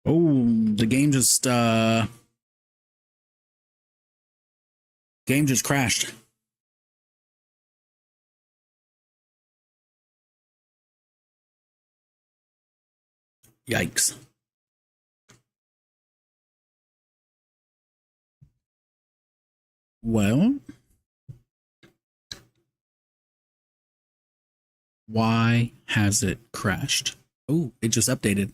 Oh, the game just crashed. Yikes. Well, why has it crashed? Oh, it just updated.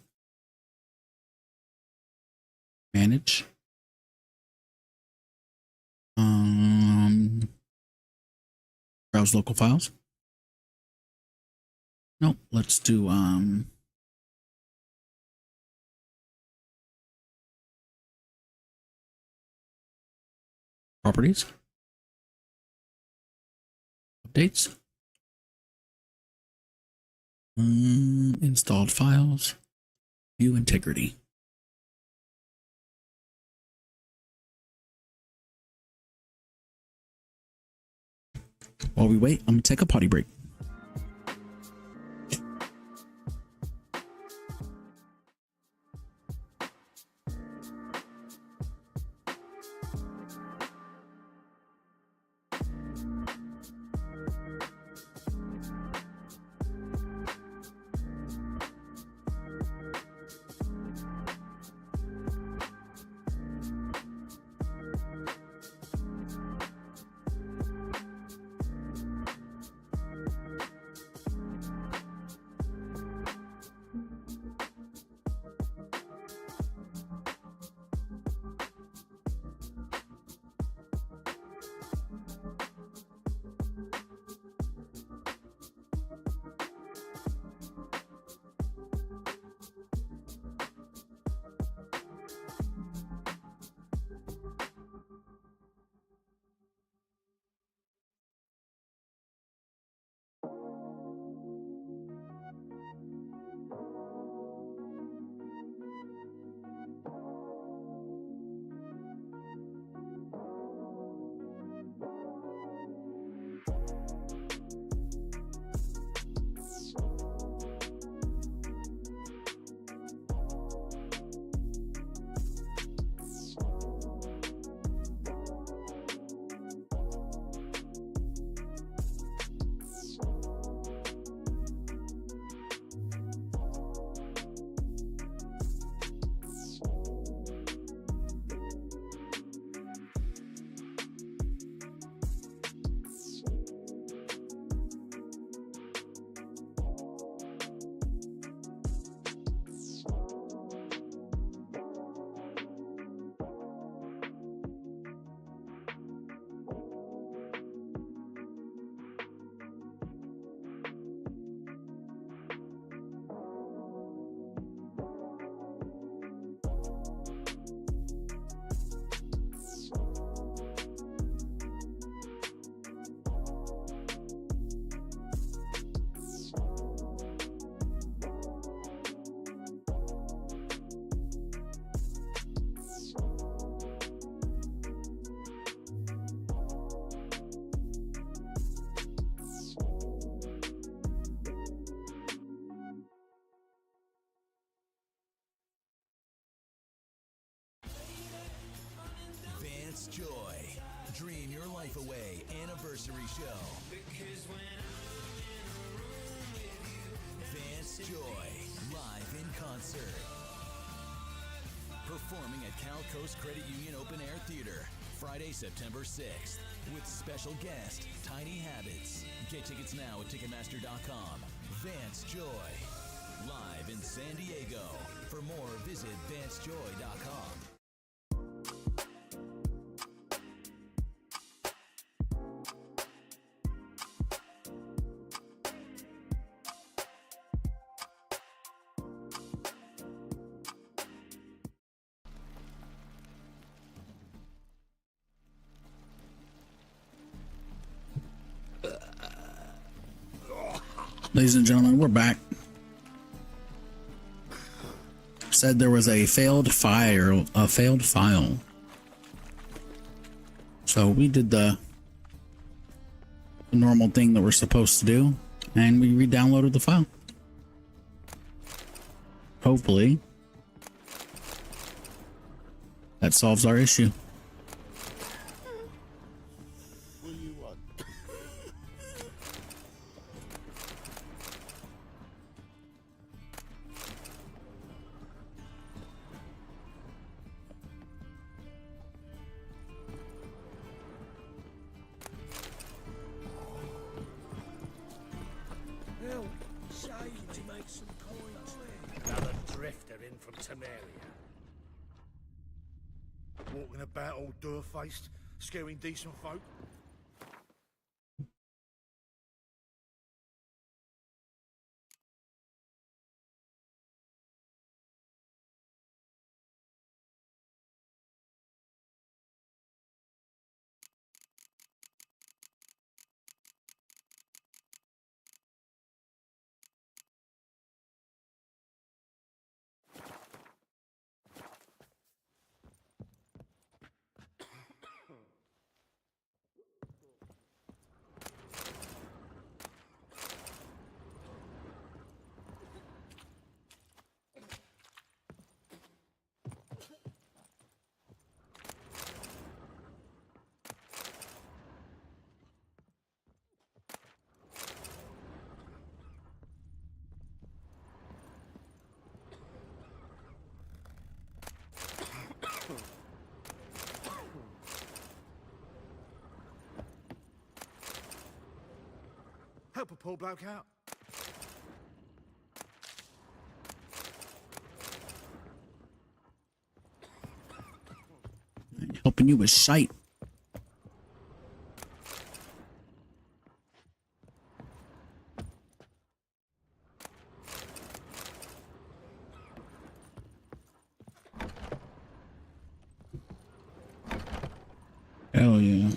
Manage. Browse local files. No, let's do properties. Updates. Installed files. View integrity. While we wait, I'm gonna take a potty break. Joy. Dream your life away anniversary show. Vance Joy, live in concert. Performing at Cal Coast Credit Union Open Air Theater, Friday, September 6th, with special guest, Tiny Habits. Get tickets now at Ticketmaster.com. Vance Joy, live in San Diego. For more, visit VanceJoy.com. Ladies and gentlemen, we're back. Said there was a failed file. So we did the normal thing that we're supposed to do, and we re-downloaded the file. Hopefully, That solves our issue. What do you want? Well, say to make some coins there. Another drifter in from Temeria. Walking about all door-faced, scaring decent folk? Help a poor bloke out. Helping you with shite. Hell yeah.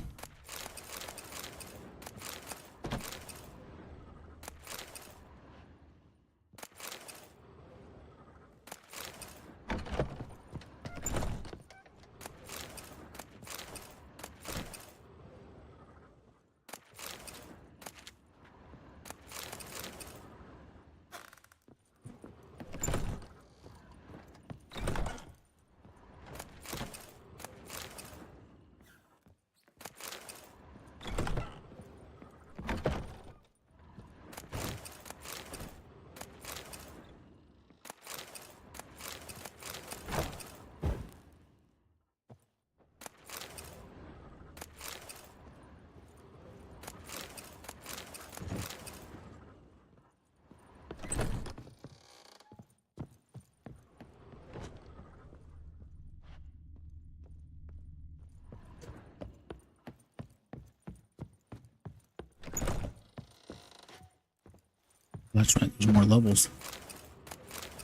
That's right, there's more levels.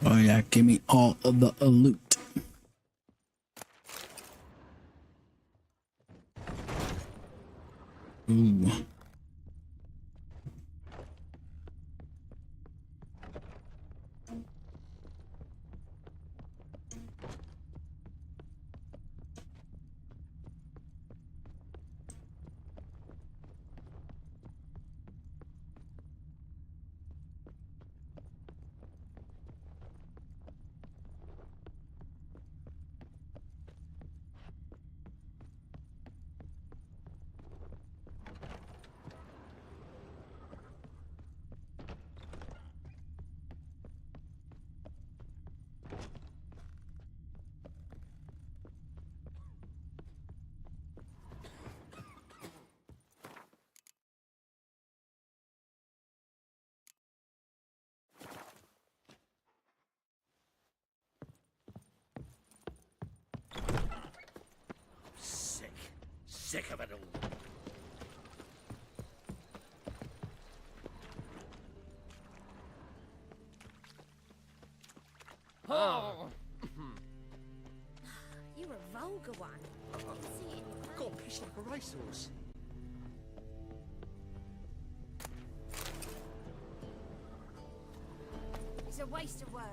Oh yeah, give me all of the loot. Ooh. Sick of it all. Oh. You're a vulgar one. I can see it in your Got a piece like a racehorse. It's a waste of words.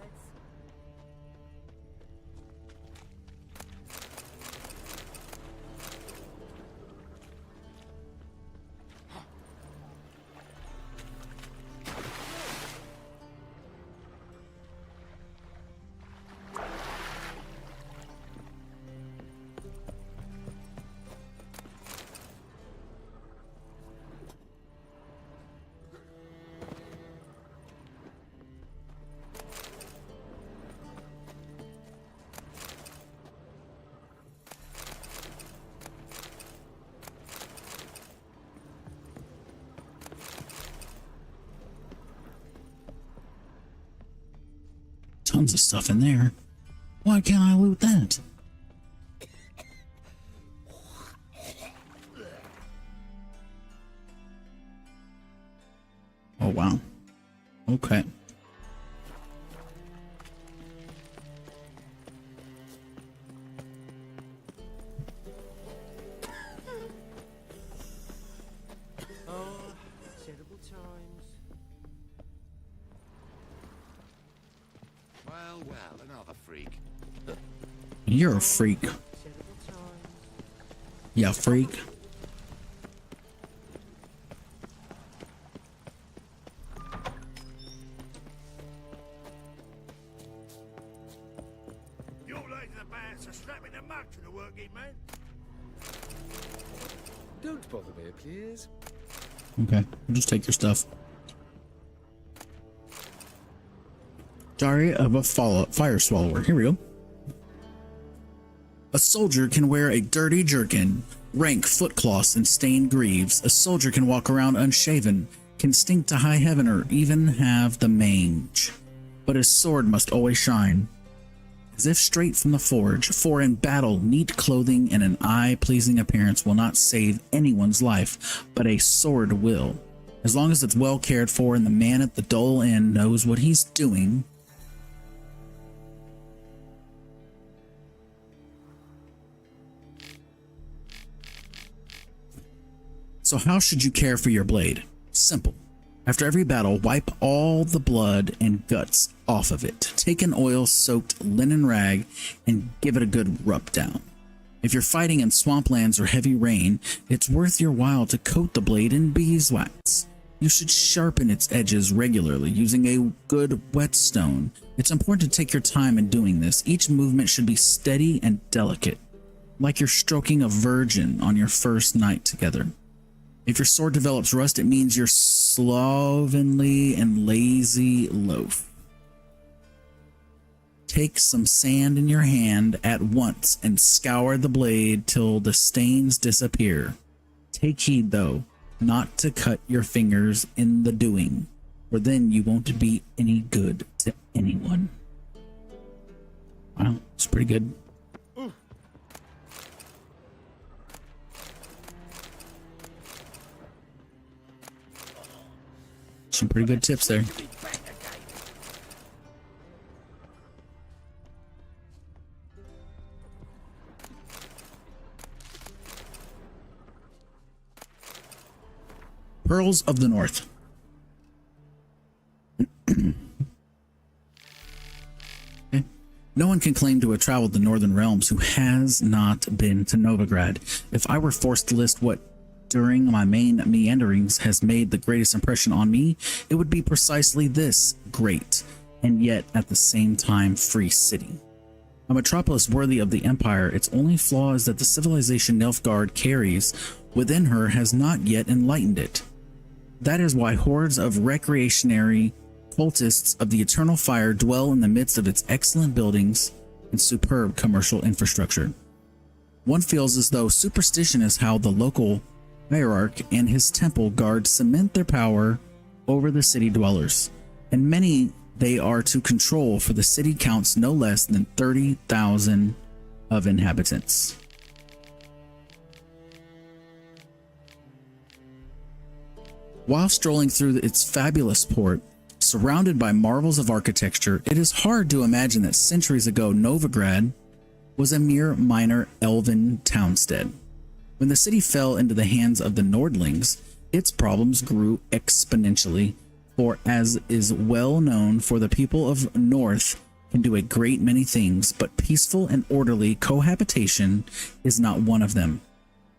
tons of stuff in there. Why can't I loot that? Oh, wow. Okay. Terrible times. Well, another freak. You're a freak. Terrible times. Yeah, freak. You're late to the band, so slap in the mug to the working man. Don't bother me, please. Okay, I'll just take your stuff. Diary of a fire swallower. Here we go. A soldier can wear a dirty jerkin, rank footcloths, and stained greaves. A soldier can walk around unshaven, can stink to high heaven, or even have the mange. But his sword must always shine, as if straight from the forge, for in battle, neat clothing and an eye-pleasing appearance will not save anyone's life, but a sword will. As long as it's well cared for and the man at the dull end knows what he's doing. So how should you care for your blade? Simple. After every battle, wipe all the blood and guts off of it. Take an oil-soaked linen rag and give it a good rub down. If you're fighting in swamplands or heavy rain, it's worth your while to coat the blade in beeswax. You should sharpen its edges regularly using a good whetstone. It's important to take your time in doing this. Each movement should be steady and delicate, like you're stroking a virgin on your first night together. If your sword develops rust, it means you're slovenly and lazy loaf. Take some sand in your hand at once and scour the blade till the stains disappear. Take heed, though, not to cut your fingers in the doing, for then you won't be any good to anyone. Wow, it's pretty good. Some pretty good tips there. Pearls of the North. Okay. No one can claim to have traveled the Northern Realms who has not been to Novigrad. If I were forced to list what during my main meanderings has made the greatest impression on me, it would be precisely this great, and yet at the same time free city. A metropolis worthy of the Empire, its only flaw is that the civilization Nilfgaard carries within her has not yet enlightened it. That is why hordes of recreationary cultists of the Eternal Fire dwell in the midst of its excellent buildings and superb commercial infrastructure. One feels as though superstition is how the local hierarch and his temple guard cement their power over the city dwellers, and many they are to control, for the city counts no less than 30,000 of inhabitants. While strolling through its fabulous port, surrounded by marvels of architecture, it is hard to imagine that centuries ago Novigrad was a mere minor elven townstead. When the city fell into the hands of the Nordlings, its problems grew exponentially, for as is well known, for the people of North can do a great many things, but peaceful and orderly cohabitation is not one of them.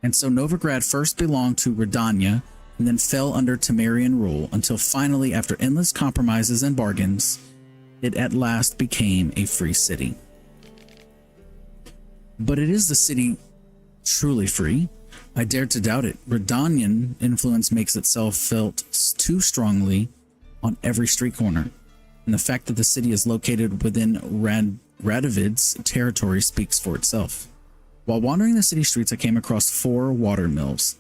And so Novigrad first belonged to Redania, and then fell under Temerian rule, until finally, after endless compromises and bargains, it at last became a free city. But it is the city truly free? I dare to doubt it. Redanian influence makes itself felt too strongly on every street corner, and the fact that the city is located within Radovid's territory speaks for itself. While wandering the city streets, I came across 4 water mills,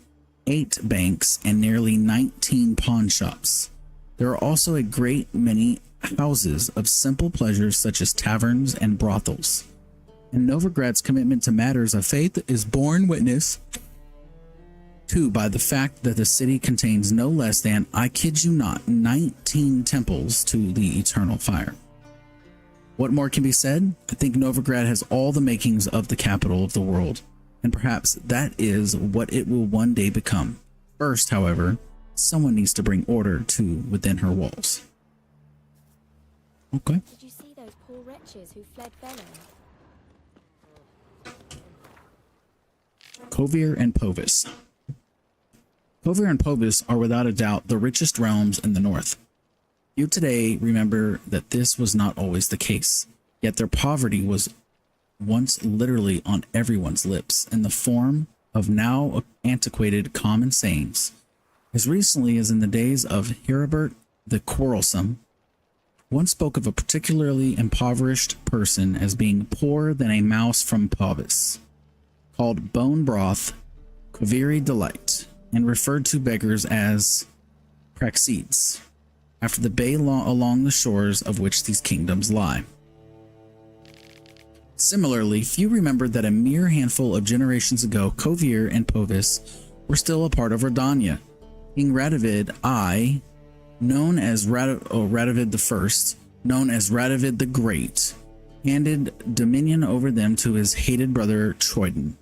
8 banks, and nearly 19 pawn shops. There are also a great many houses of simple pleasures such as taverns and brothels. And Novigrad's commitment to matters of faith is borne witness to by the fact that the city contains no less than, I kid you not, 19 temples to the eternal fire. What more can be said? I think Novigrad has all the makings of the capital of the world, and perhaps that is what it will one day become. First, however, someone needs to bring order to within her walls. Okay. Did you see those poor wretches who fled Velen? Kovir and Povis. Kovir and Povis are without a doubt the richest realms in the north. You today remember that this was not always the case, yet their poverty was once literally on everyone's lips in the form of now antiquated common sayings. As recently as in the days of Heribert the Quarrelsome, one spoke of a particularly impoverished person as being poorer than a mouse from Povis, called bone broth Koviri delight, and referred to beggars as praxides, after the bay along the shores of which these kingdoms lie. Similarly, few remembered that a mere handful of generations ago, Kovir and Povis were still a part of Redania. King Radovid I, known as Radovid I, known as Radovid the Great, handed dominion over them to his hated brother Troyden,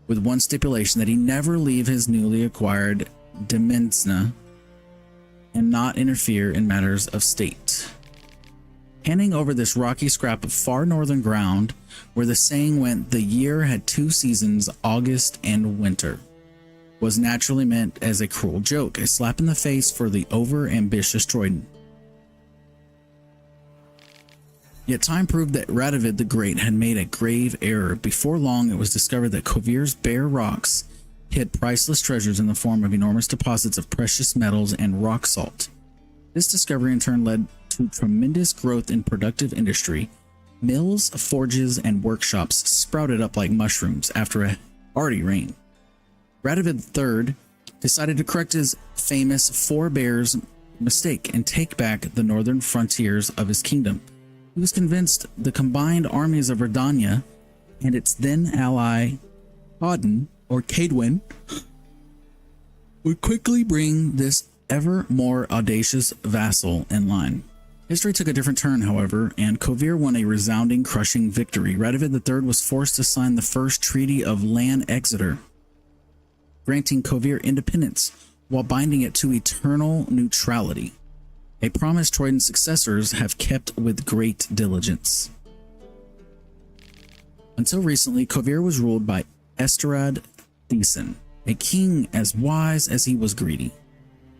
with one stipulation that he never leave his newly acquired demesne and not interfere in matters of state. Handing over this rocky scrap of far northern ground, where the saying went, the year had two seasons, August and winter, was naturally meant as a cruel joke, a slap in the face for the over-ambitious Troyden. Yet time proved that Radovid the Great had made a grave error. Before long, it was discovered that Kovir's bare rocks hid priceless treasures in the form of enormous deposits of precious metals and rock salt. This discovery in turn led to tremendous growth in productive industry. Mills, forges, and workshops sprouted up like mushrooms after a hearty rain. Radovid III decided to correct his famous forebear's mistake and take back the northern frontiers of his kingdom. He was convinced the combined armies of Redania and its then ally Auden, or Cadwin, would quickly bring this ever more audacious vassal in line. History took a different turn, however, and Kovir won a resounding, crushing victory. Radovid III was forced to sign the first Treaty of Lan Exeter, granting Kovir independence while binding it to eternal neutrality, a promise Troyden's successors have kept with great diligence. Until recently, Kovir was ruled by Esterad Thiessen, a king as wise as he was greedy.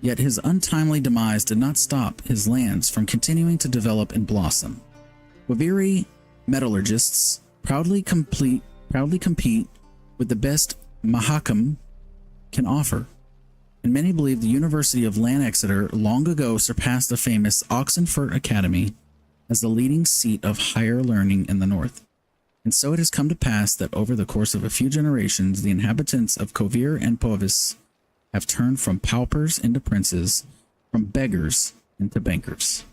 Yet his untimely demise did not stop his lands from continuing to develop and blossom. Koviri metallurgists proudly compete with the best Mahakam can offer, and many believe the University of Lan Exeter long ago surpassed the famous Oxenfurt Academy as the leading seat of higher learning in the north. And so it has come to pass that over the course of a few generations, the inhabitants of Kovir and Povis have turned from paupers into princes, from beggars into bankers.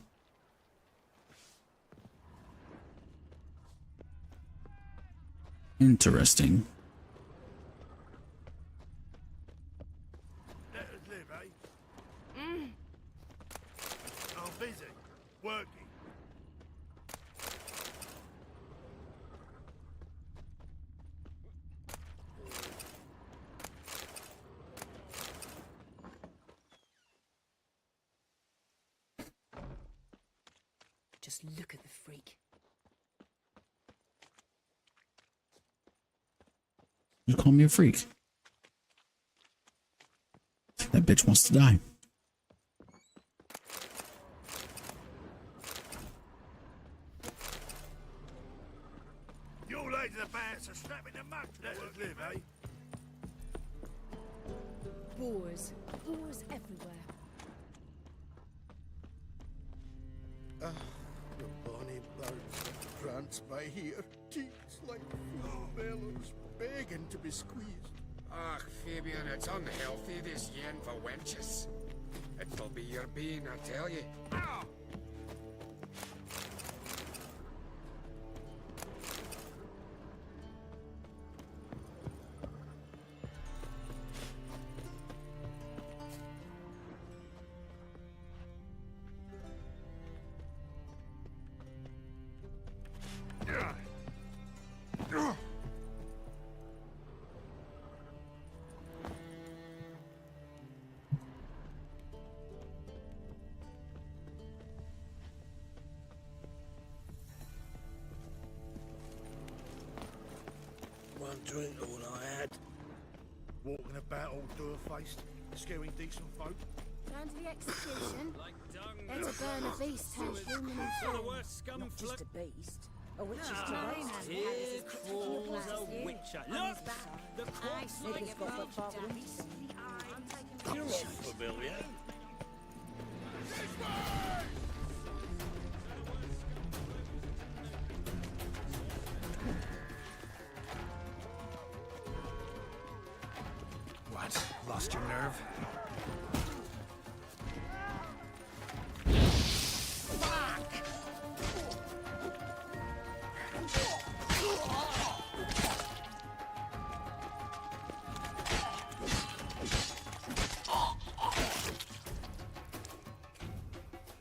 Interesting. Let us live, eh? I'm busy, working. Just look at the freak. You call me a freak. That bitch wants to die. You ladies are bad, so snap in the mud. Let us live, eh? Wars. Wars everywhere. The bonny birds prance by here, cheeks like full bellows, begging to be squeezed. Ach, Fabian, it's unhealthy, this yen for wenches. It'll be your bean, I tell you. one drink all I had. Walking about all door-faced, scaring decent folk. Down to the execution. There to burn a beast turned human and fool. Not just a beast. A witch's terrace. Here crawls a witcher. Look! The corpse nigger's got the providence. You're all familiar. What? Lost your nerve?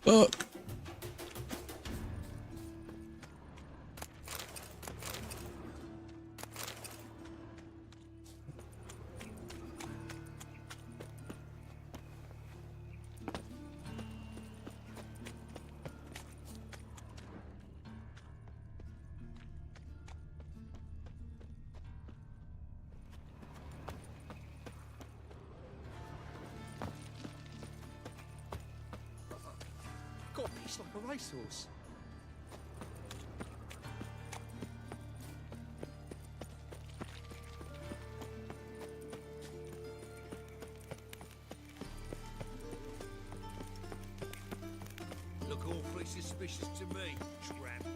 Fuck. Got a piece like a racehorse. Look awfully suspicious to me, tramp.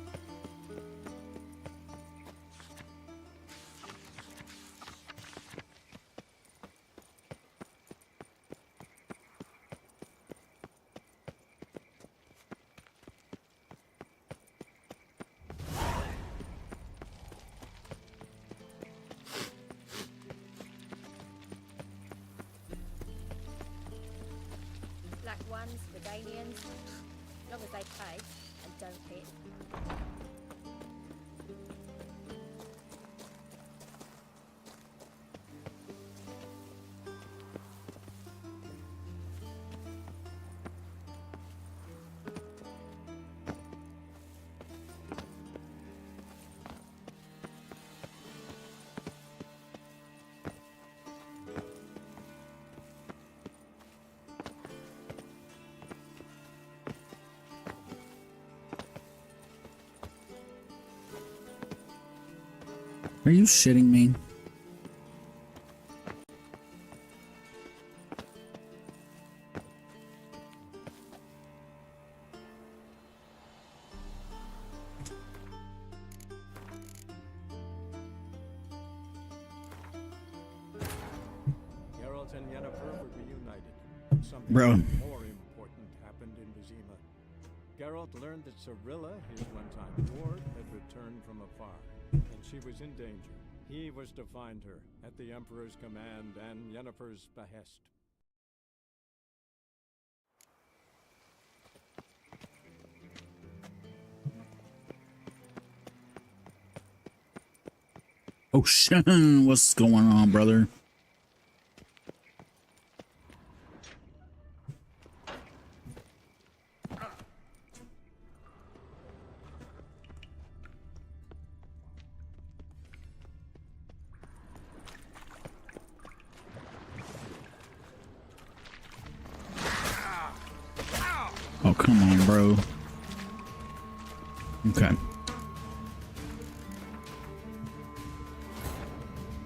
Black ones, Verdanians. Long as they pay and don't hit. Are you shitting me? Geralt and Yennefer were reunited. Something Bro. more important happened in Vizima. Geralt learned that Cirilla, his one-time ward, had returned from afar, and she was in danger. He was to find her at the Emperor's command and Yennefer's behest. Oh shit, what's going on, brother? Oh, come on, bro. Okay.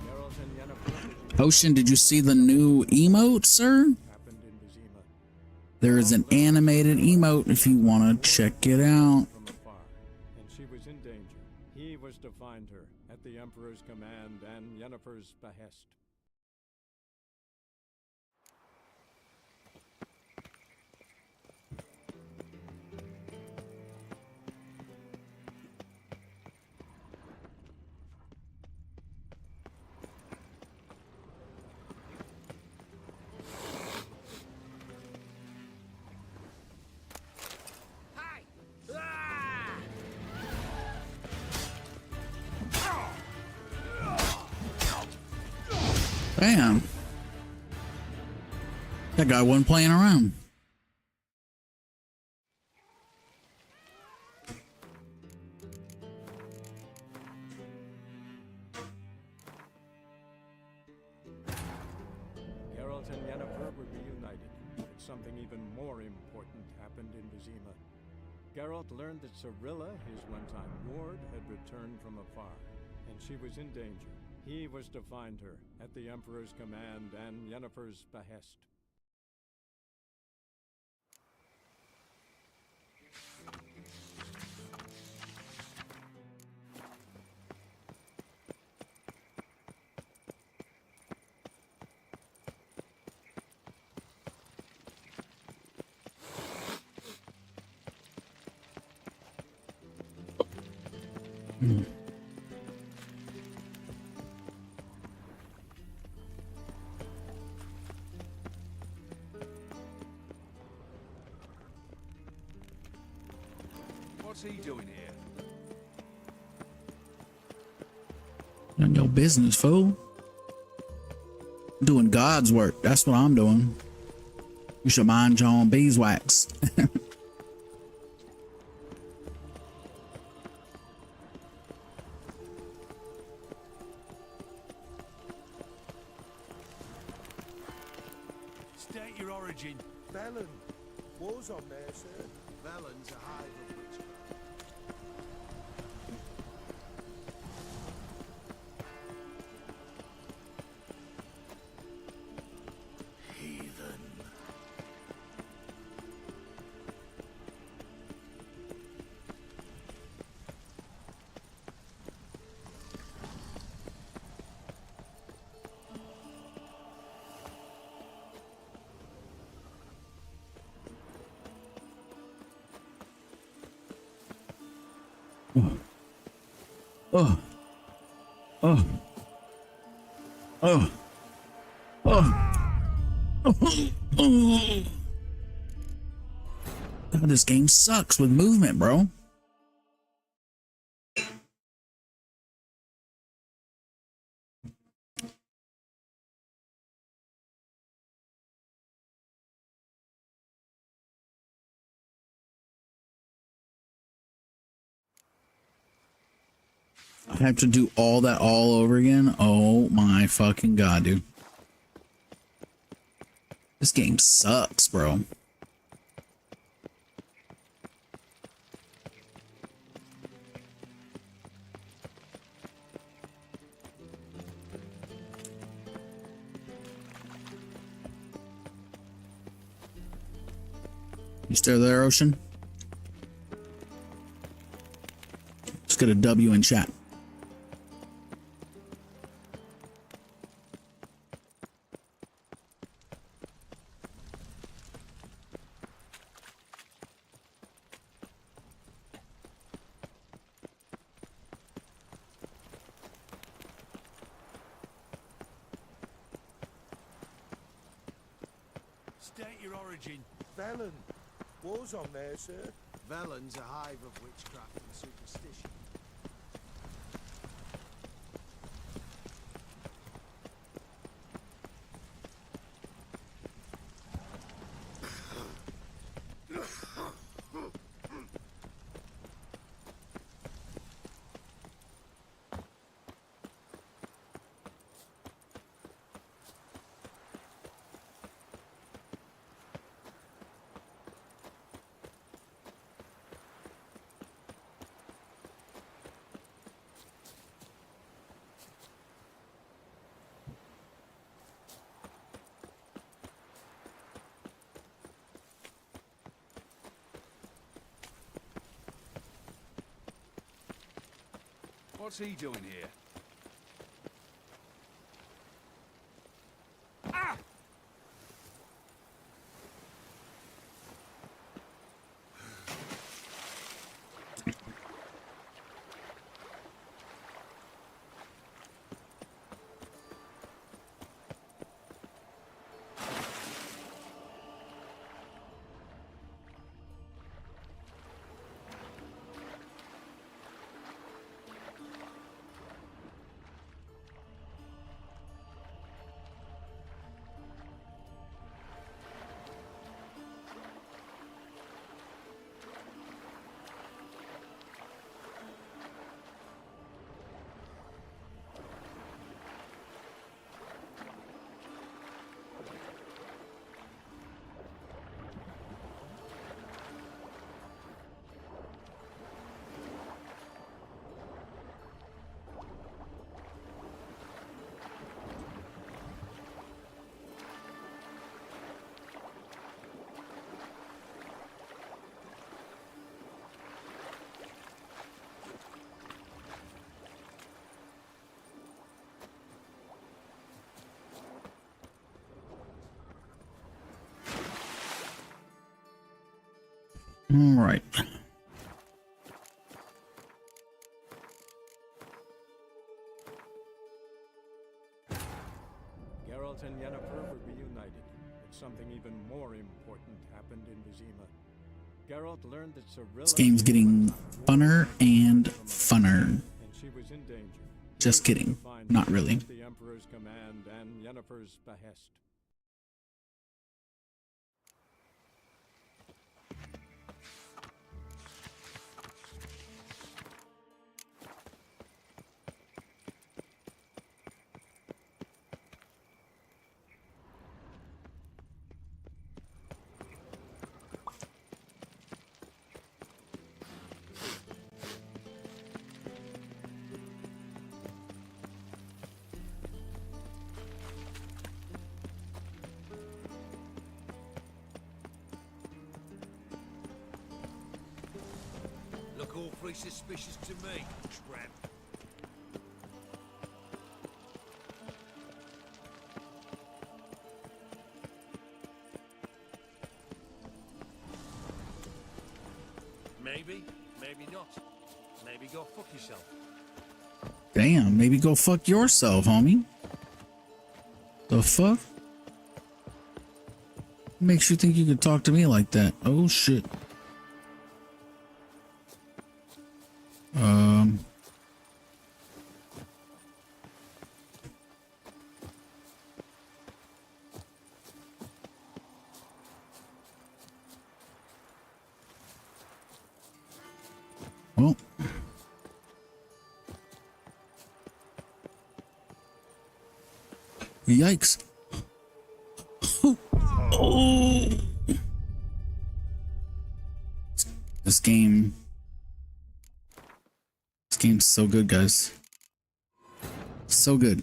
Geralt and Yennefer Ocean, did you see the new emote, sir? happened in Vizima. There is an animated emote if you want to check it out. From afar, and she was in danger. He was to find her at the Emperor's command and Yennefer's behest. Damn. That guy wasn't playing around. something even more important happened in Vizima. Geralt learned that Cirilla, his one-time ward, had returned from afar, and she was in danger. He was to find her at the Emperor's command and Yennefer's behest. What's he doing here? None of your business, fool. Doing God's work. That's what I'm doing. You should mind your own beeswax. State your origin. Velen. War's on there, sir. Velen's a hive of witchcraft. Heathen. Oh. Oh. Oh. Oh. God, this game sucks with movement, bro. I have to do all that all over again. Oh my fucking God, dude. This game sucks, bro. You still there, Ocean? Let's get a W in chat. State your origin. Velen. War's on there, sir. Velen's a hive of witchcraft and superstition. What's he doing here? All right. Geralt and Yennefer were reunited, but something even more important happened in Vizima. Geralt learned that Cirilla... This game's getting funner and funner. And she was in danger. Just kidding. Not really. At the Emperor's command and Yennefer's behest. Look awfully suspicious to me, tramp. Maybe, maybe not. Maybe go fuck yourself. Damn, maybe go fuck yourself, homie. The fuck? Makes you think you could talk to me like that? Oh shit. Well. Yikes. Oh. This game's so good, guys. So good.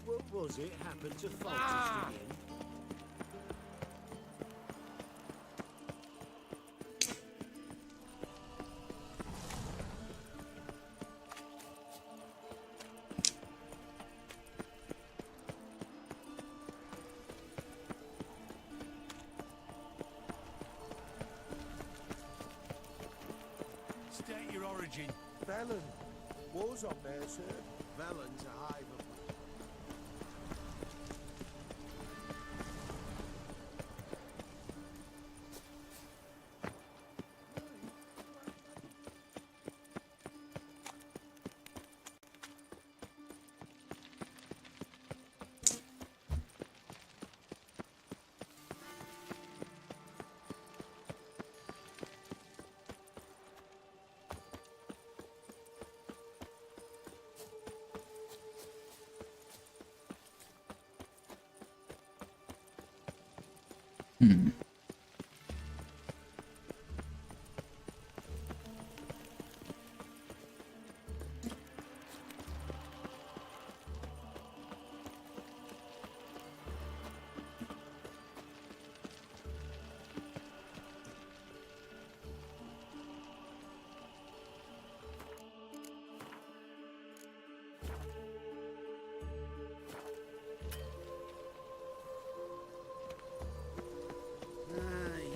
What was it happened to Faltist again? State your origin. Velen. War's on there, sir. Valen's a hive of...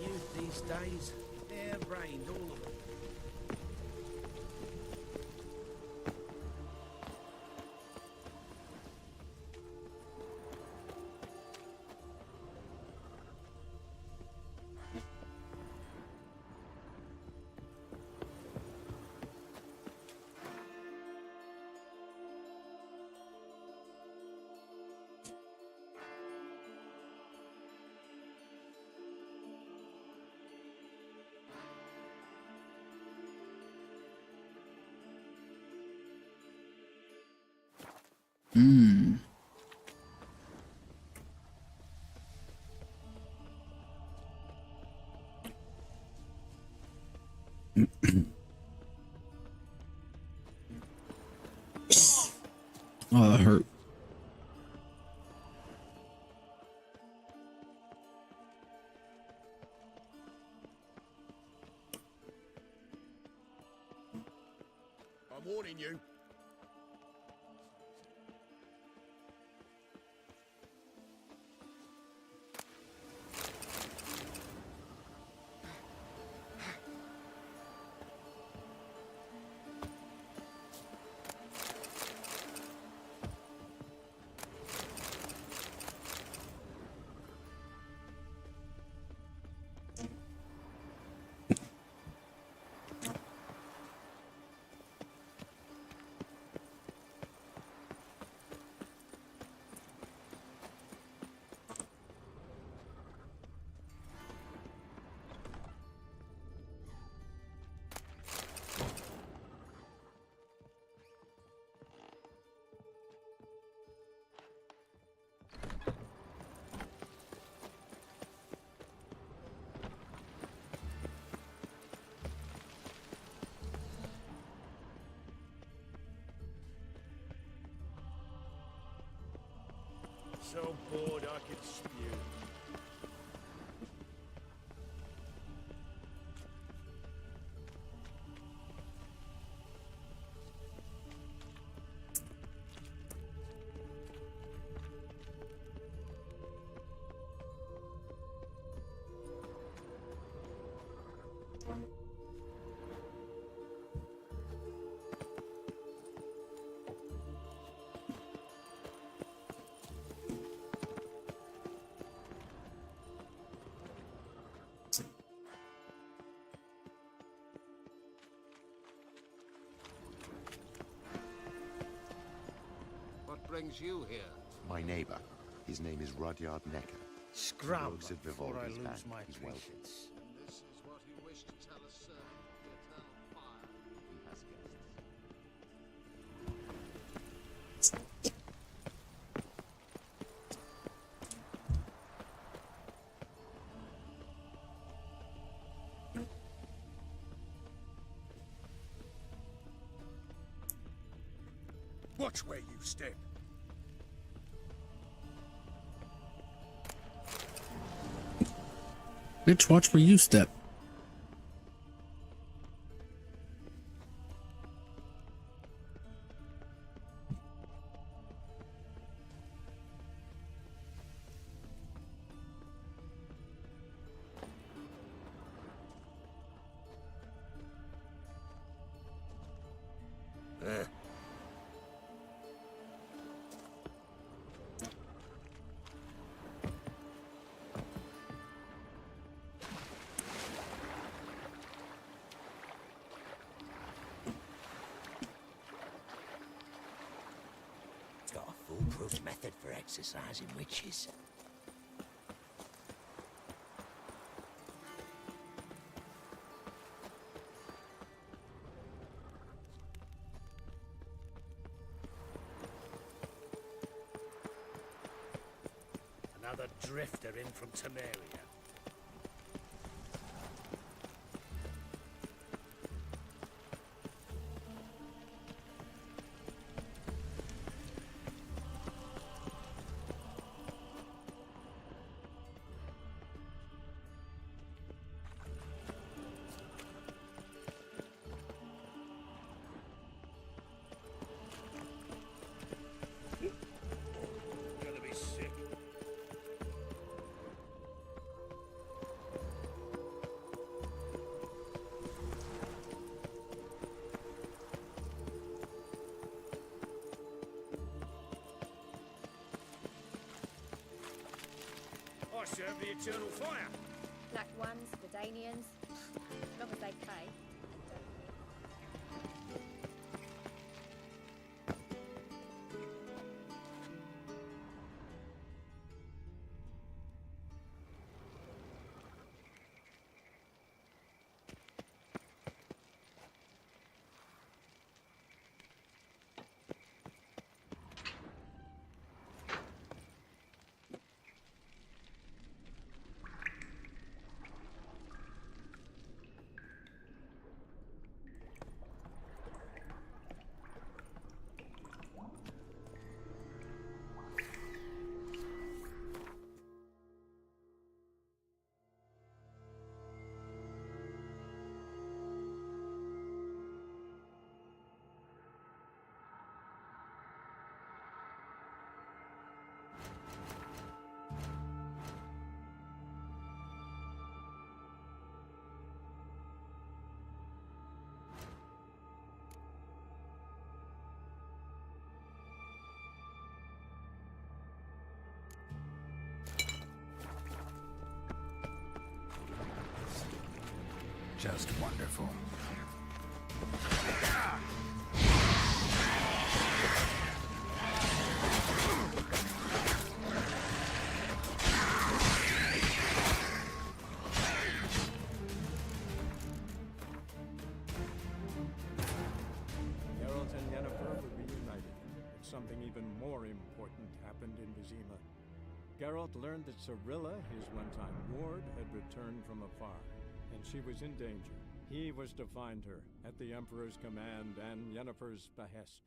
Youth these days, hair-brained, all of them. Hmm. Oh, that hurt. I'm warning you. So bored I could spew. What brings you here? My neighbor. His name is Rudyard Necker. Scram Works at before I Vivaldi's lose band. my He's wealthy. patience. And this is what you wish to tell us, sir? The eternal fire. He has guests. Watch where you step. Bitch, watch where you step. It's got a foolproof method for exercising witches. Another drifter in from Temeria. Gonna be sick. I serve the eternal fire. Black ones, Verdanians, as long as they pay and don't. just wonderful. Geralt and Yennefer were reunited, but something even more important happened in Vizima. Geralt learned that Cirilla, his one-time ward, had returned from afar, and she was in danger. He was to find her, at the Emperor's command and Yennefer's behest.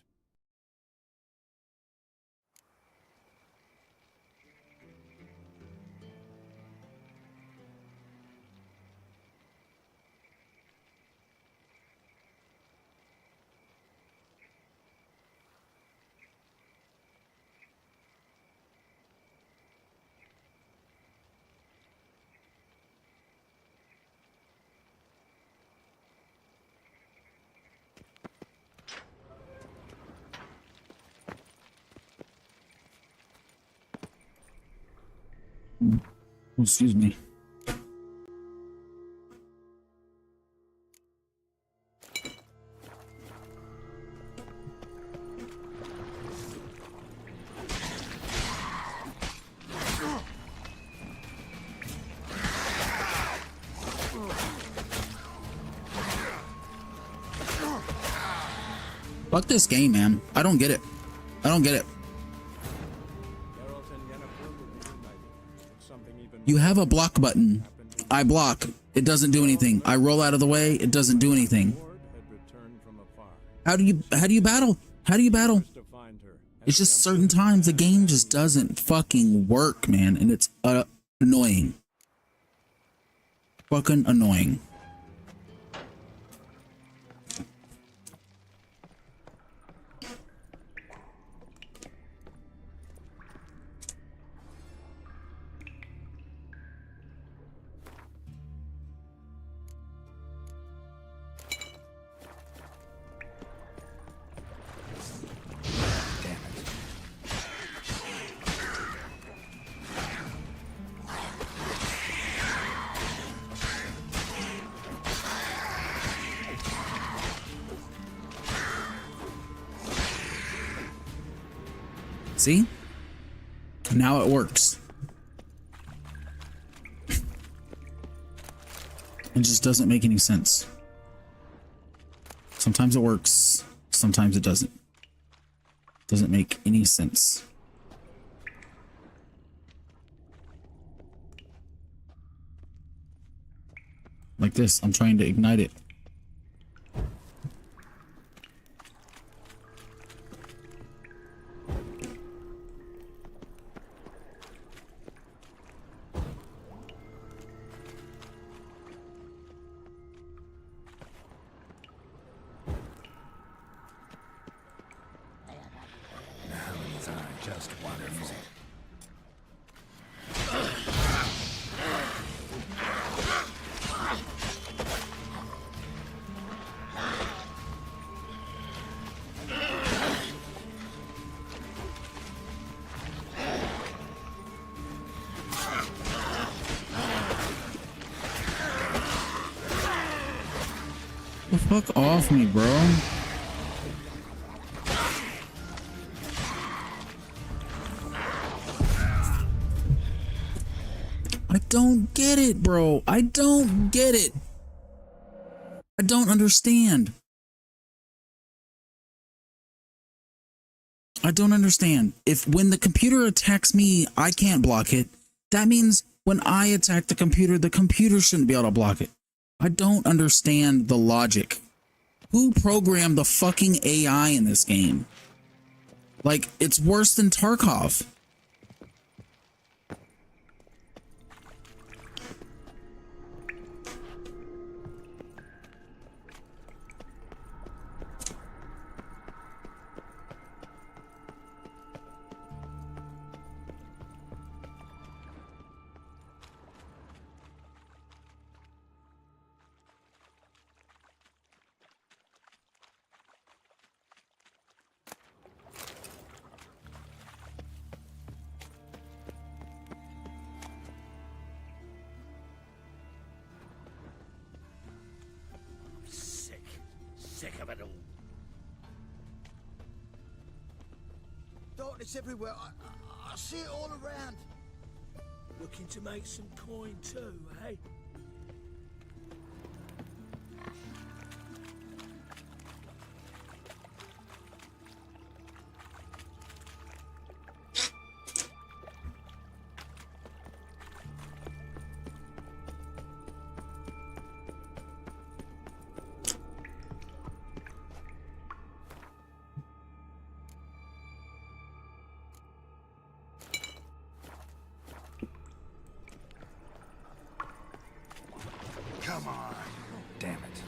Excuse me. Fuck this game, man. I don't get it. I don't get it. You have a block button. I block. It doesn't do anything. I roll out of the way. It doesn't do anything. How do you battle? How do you battle? It's just certain times the game just doesn't fucking work, man, and it's annoying. Fucking annoying. See? Now it works. It just doesn't make any sense. Sometimes it works, sometimes it doesn't. Doesn't make any sense. Like this, I'm trying to ignite it. Just wonderful. The fuck off me, bro. I don't get it, bro. I don't get it. I don't understand. I don't understand. If when the computer attacks me, I can't block it, that means when I attack the computer shouldn't be able to block it. I don't understand the logic. Who programmed the fucking AI in this game? Like, it's worse than Tarkov. of it all. Darkness everywhere. I see it all around. Looking to make some coin too, eh? Come on. Damn it.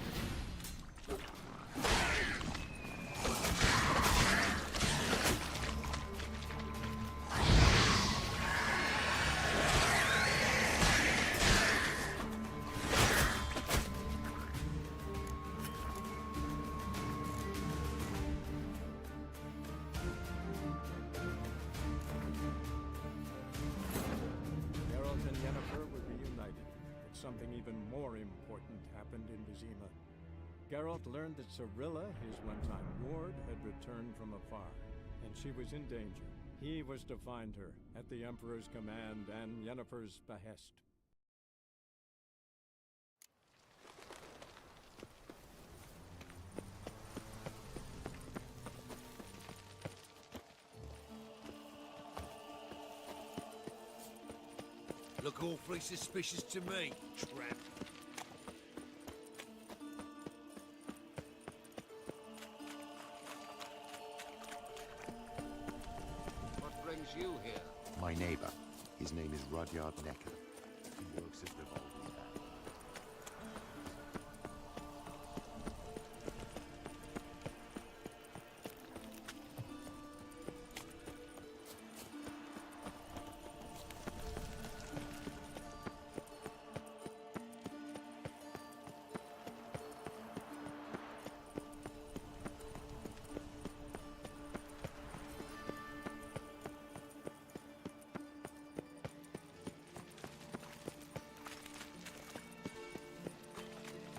Geralt and Yennefer were reunited, but something even more important happened in Vizima. Geralt learned that Cirilla, his one-time ward, had returned from afar, and she was in danger. He was to find her, at the Emperor's command and Yennefer's behest. Look awfully suspicious to me, tramp. What brings you here? My neighbor. His name is Rudyard Necker. He works at revolving band.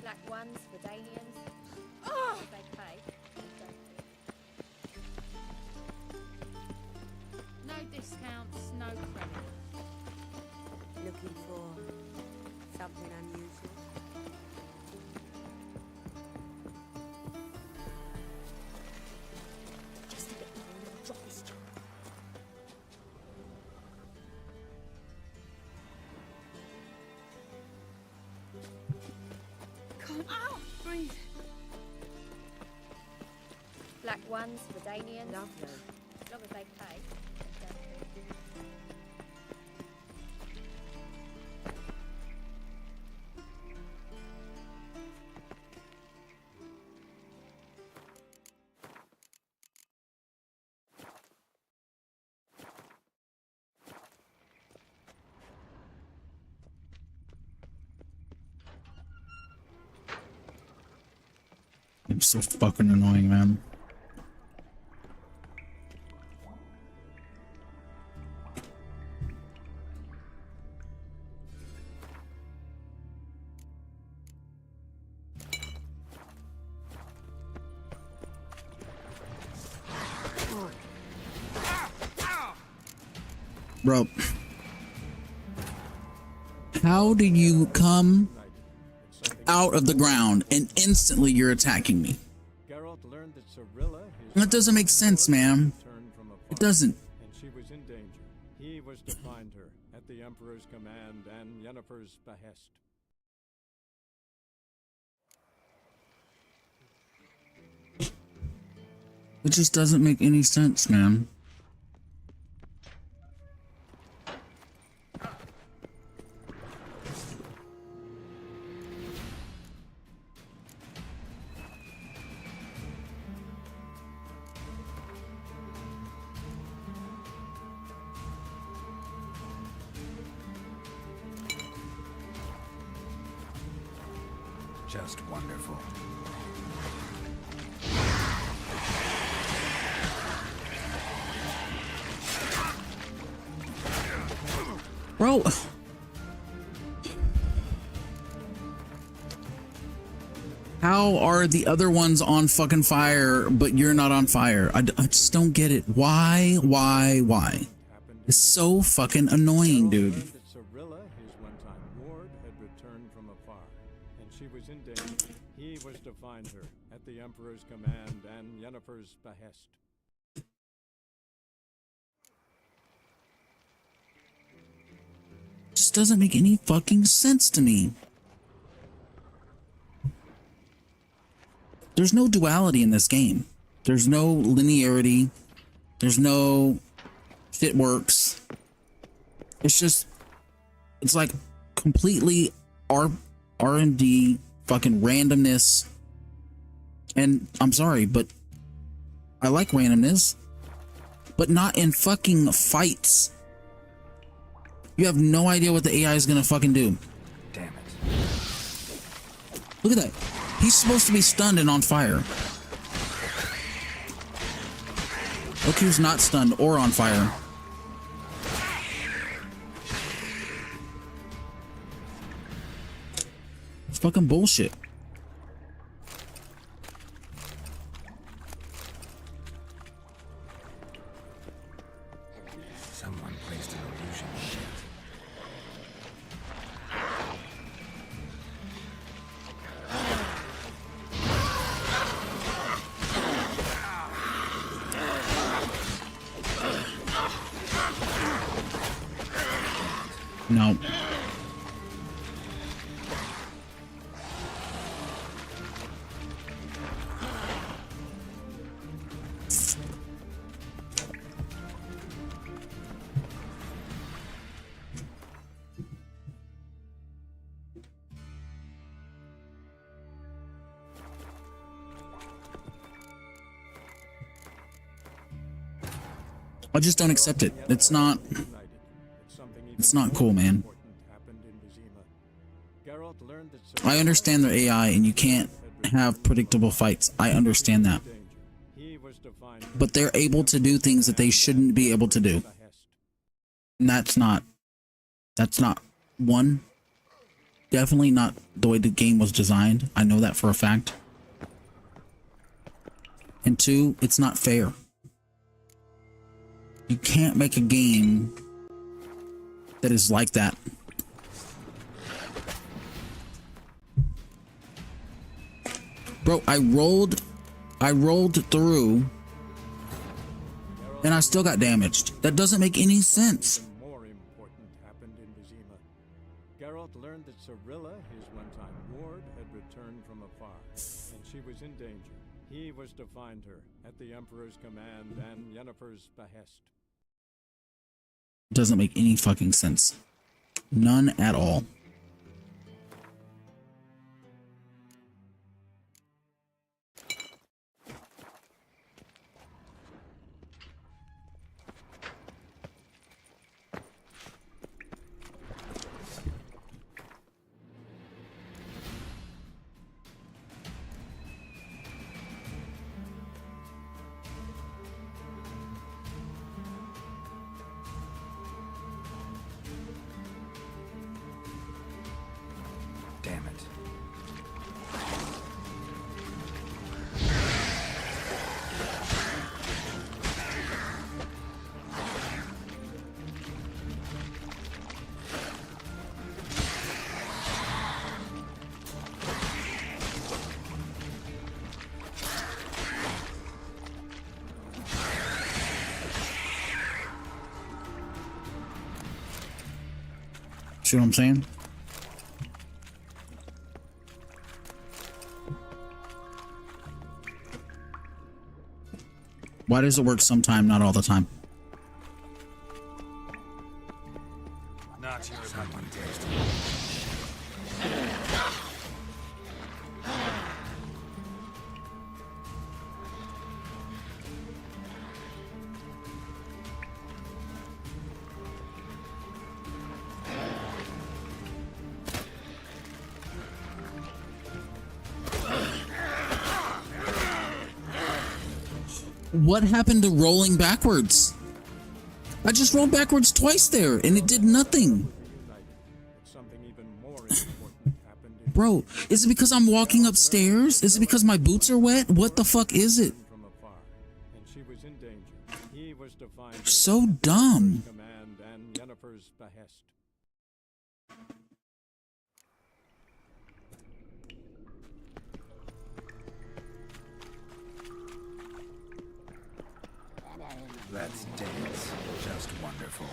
Black ones for Danians. Oh! They pay and don't pay. No discounts, no credit. Looking for something unusual? Just a bit more and I'll drop this job. Ow! Breathe. Black ones for Danians. Lovely. As long as they pay and don't pay. I'm so fucking annoying, man. Bro, how do you come out of the ground and instantly you're attacking me? Geralt learned that Cirilla, his That doesn't make sense, man. returned from afar, It doesn't. and she was in danger. He was to find her, at the Emperor's command and Yennefer's behest. It just doesn't make any sense, man. Just wonderful. Bro. How are the other ones on fucking fire, but you're not on fire? I just don't get it. Why? It's so fucking annoying, dude. Cirilla, his one-time ward, had returned from afar, and she was in danger. He was to find her at the Emperor's command and Yennefer's behest. Just doesn't make any fucking sense to me. There's no duality in this game. There's no linearity. There's no shit works. It's like completely R&D fucking randomness. And I'm sorry, but I like randomness, but not in fucking fights. You have no idea what the AI is gonna fucking do. Damn it. Look at that. He's supposed to be stunned and on fire. Look who's not stunned or on fire. It's fucking bullshit. Someone placed an illusion. No. I just don't accept it. It's not cool, man. I understand their AI and you can't have predictable fights. I understand that. But they're able to do things that they shouldn't be able to do. And that's not one, definitely not the way the game was designed. I know that for a fact. And two, it's not fair. You can't make a game that is like that. Bro, I rolled through and I still got damaged. That doesn't make any sense. More important happened in Vizima. Geralt learned that Cirilla, his one-time ward, had returned from afar, and she was in danger. He was to find her at the Emperor's command and Yennefer's behest. Doesn't make any fucking sense. None at all. Damn it. See what I'm saying? Why does it work sometime, not all the time? Not yours, someone tasted. What happened to rolling backwards? I just rolled backwards twice there and it did nothing. Something even more important happened in Bro, is it because I'm walking upstairs? Is it because my boots are wet? What the fuck is it? From afar, and she was in danger. He was to find her So at the dumb. command and Yennefer's behest. Let's dance. Just wonderful.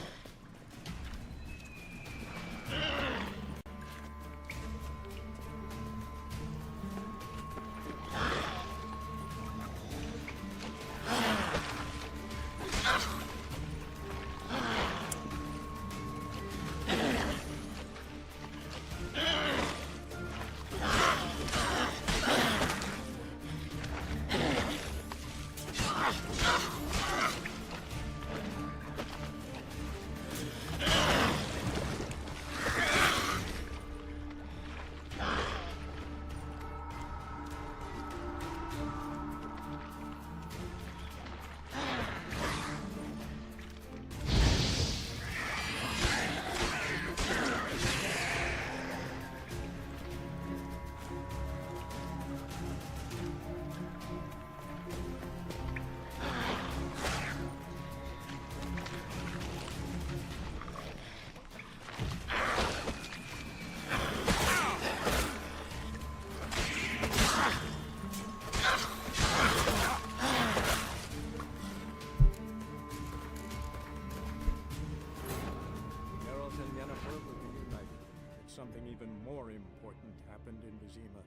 Something even more important happened in Vizima.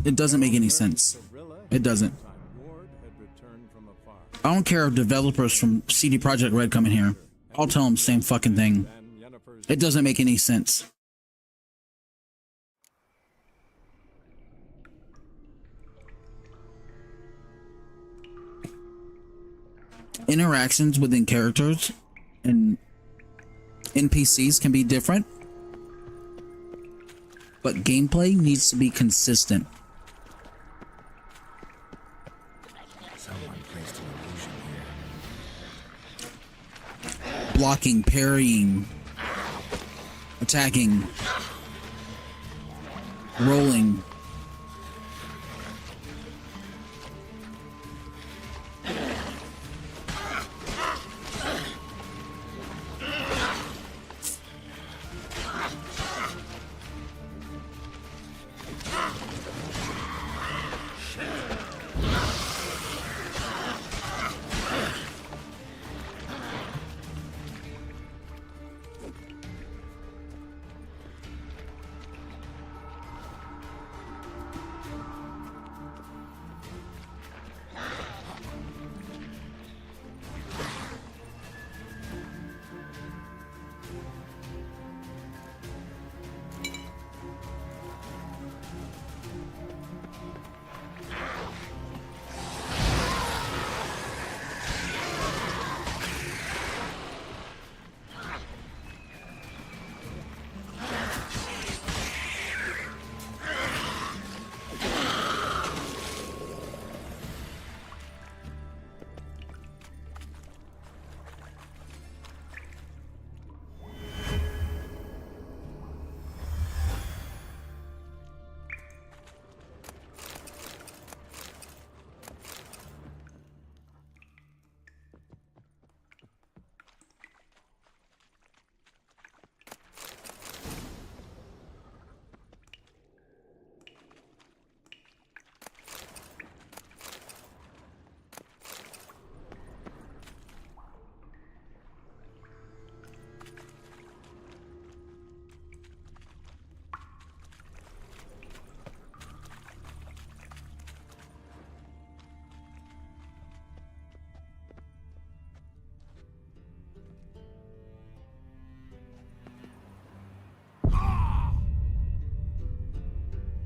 It doesn't make any sense. It doesn't. Ward had returned from afar. I don't care if developers from CD Projekt Red come in here. I'll tell them same fucking thing. It doesn't make any sense. Interactions within characters and NPCs can be different, but gameplay needs to be consistent. Someone placed an illusion here. Blocking, parrying, attacking, rolling.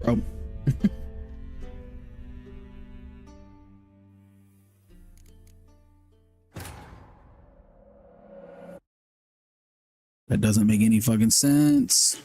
Oh. That doesn't make any fucking sense.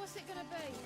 What's it gonna be?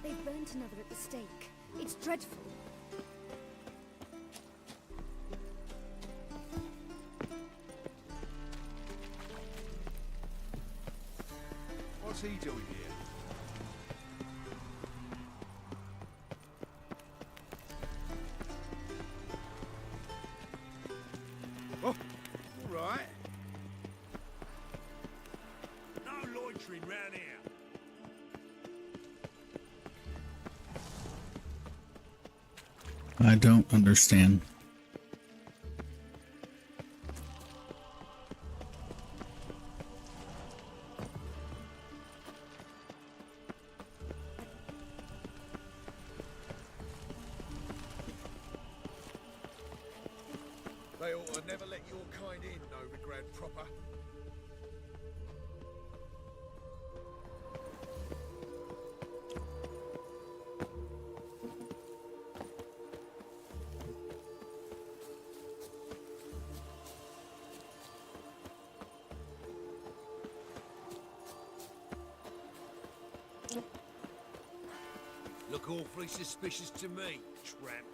They've burnt another at the stake. It's dreadful. What's he doing here? Oh, all right. No loitering round here. I don't understand. They ought to never let your kind in, Novigrad proper. Look awfully suspicious to me, tramp.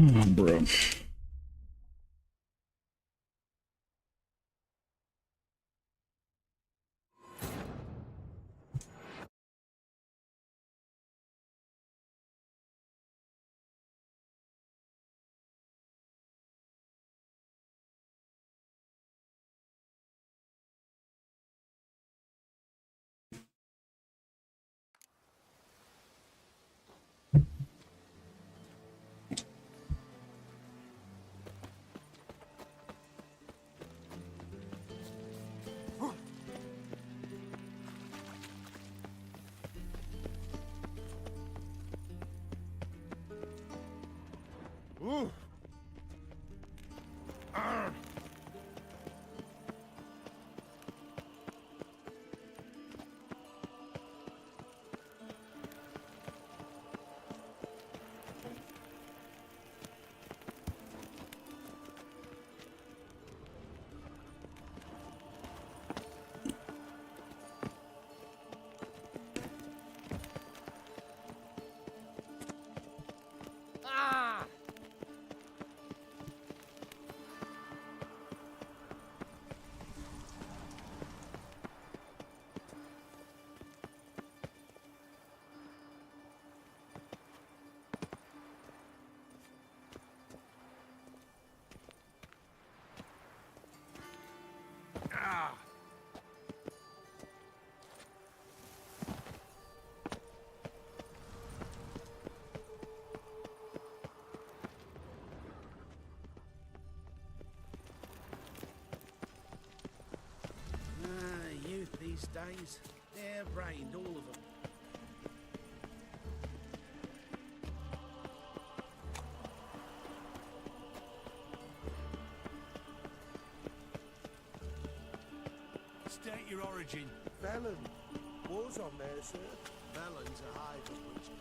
Oh, bro. Ooh. Arr. Ah! days. Hair-brained, all of them. State your origin. Velen. War's on there, sir. Velen's a hive of witchcraft.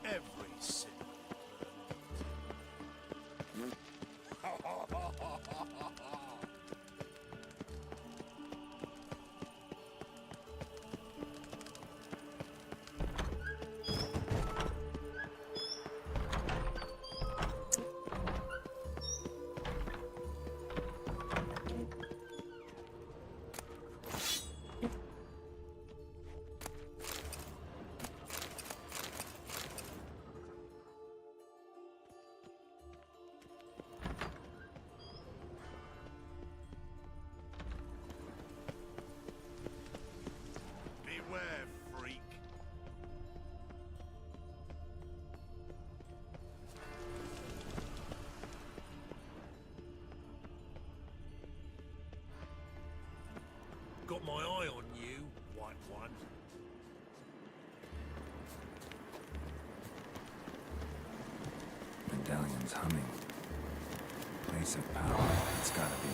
Every single beware, freak. Got my eye on you, white one. Medallion's humming. Place of power. It's gotta be.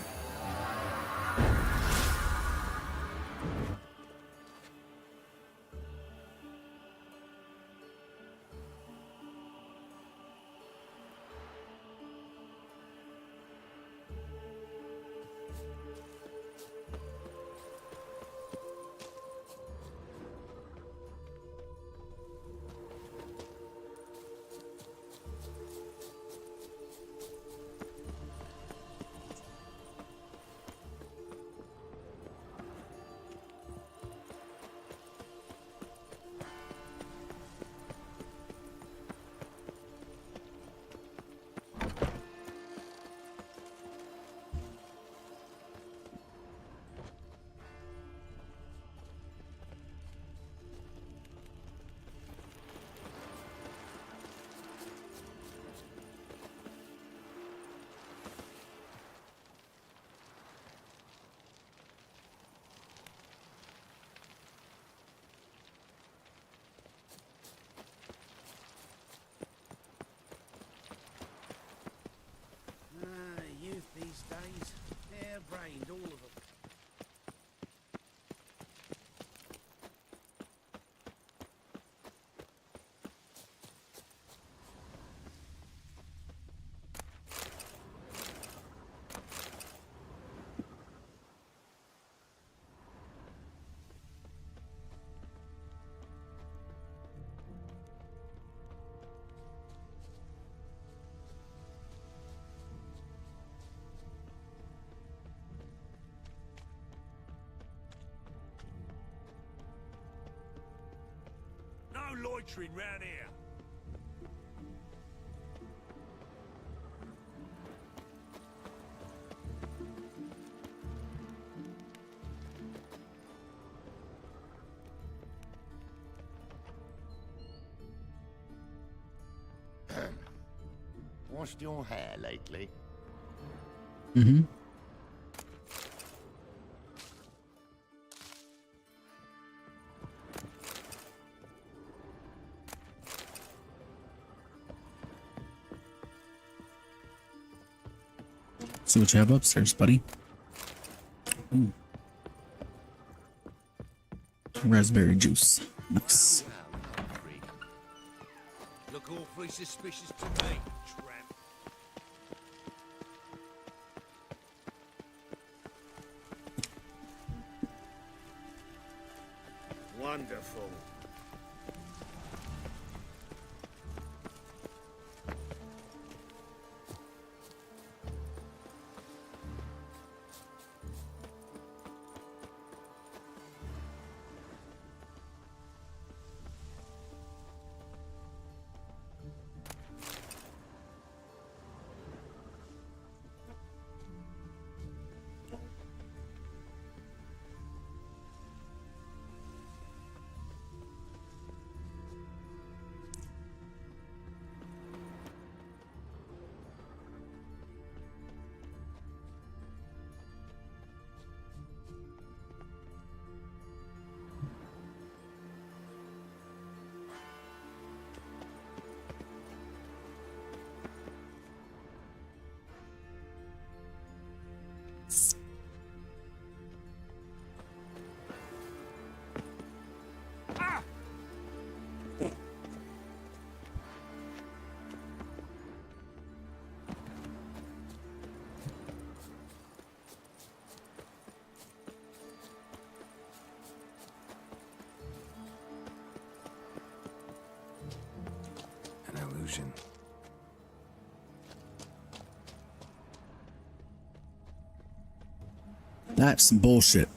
Youth these days. Hair-brained, all of them. No loitering round here. Washed your hair lately? Mm-hmm. See what you have upstairs, buddy. Ooh. Raspberry juice. Nice. Look awfully suspicious to me, tramp. Wonderful. An illusion. That's some bullshit.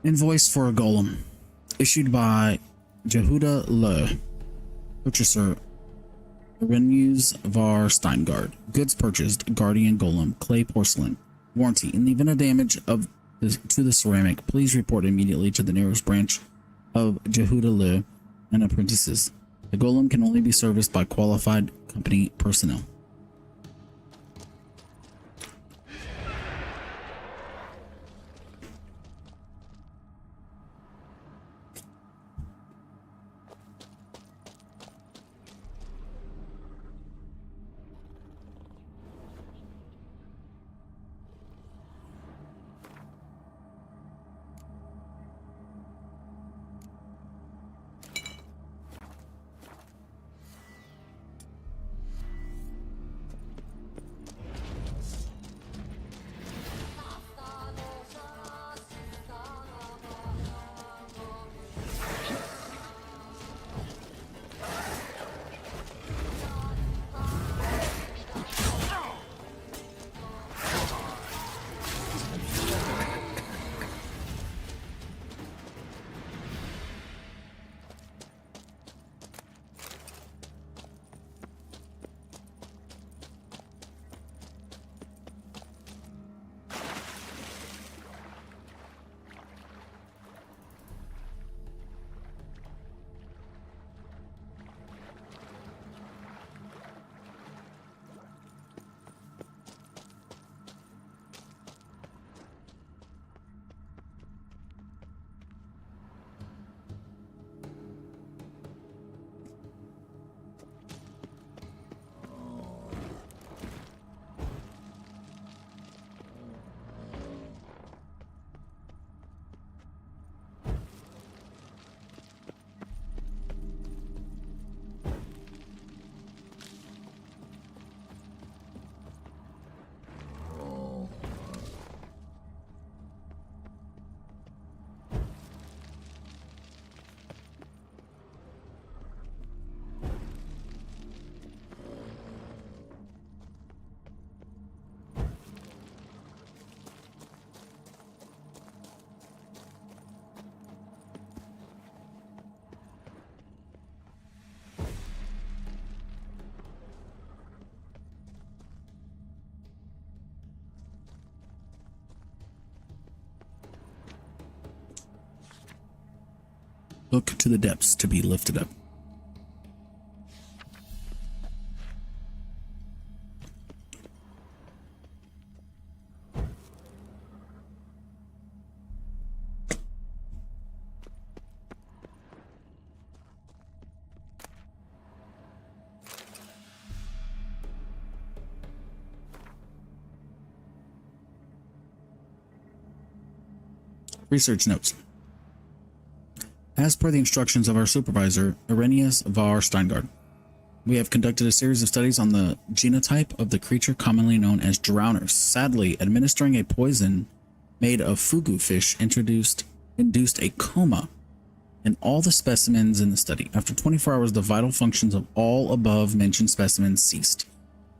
Invoice for a golem. Issued by Jehuda Le. Purchaser Renews Var Steingard. Goods purchased Guardian Golem. Clay porcelain. Warranty. In the event of damage to the ceramic, please report immediately to the nearest branch of Jehuda Le and apprentices. The golem can only be serviced by qualified company personnel. look to the depths to be lifted up. Research notes. As per the instructions of our supervisor, Irenaeus var Steingard, we have conducted a series of studies on the genotype of the creature commonly known as drowners. Sadly, administering a poison made of fugu fish induced a coma in all the specimens in the study. After 24 hours, the vital functions of all above mentioned specimens ceased,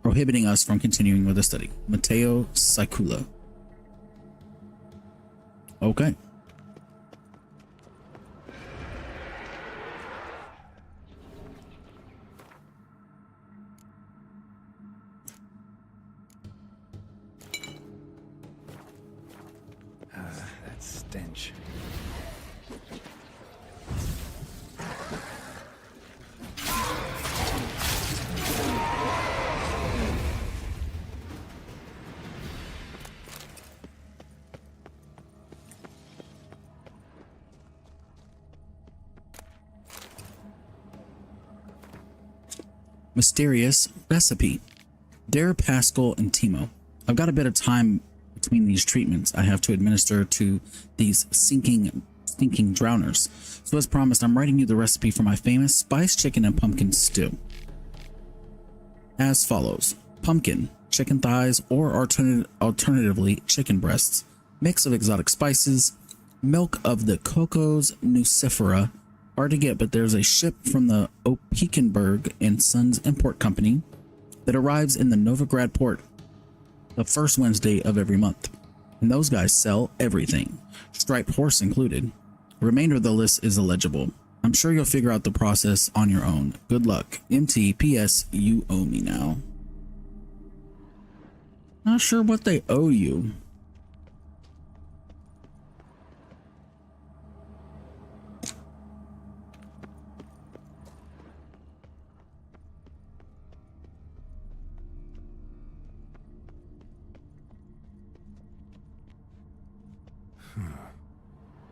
prohibiting us from continuing with the study. Matteo Saikula. Okay. That stench. Mysterious recipe. Dear Pascal and Timo, I've got a bit of time between these treatments I have to administer to these stinking drowners. So as promised, I'm writing you the recipe for my famous spiced chicken and pumpkin stew. As follows: pumpkin, chicken thighs, or alternatively chicken breasts, mix of exotic spices, milk of the Cocos nucifera. Hard to get, but there's a ship from the Opekenberg and Sons Import Company that arrives in the Novigrad port the first Wednesday of every month. And those guys sell everything, striped horse included. The remainder of the list is illegible. I'm sure you'll figure out the process on your own. Good luck. MT. PS. You owe me now. Not sure what they owe you.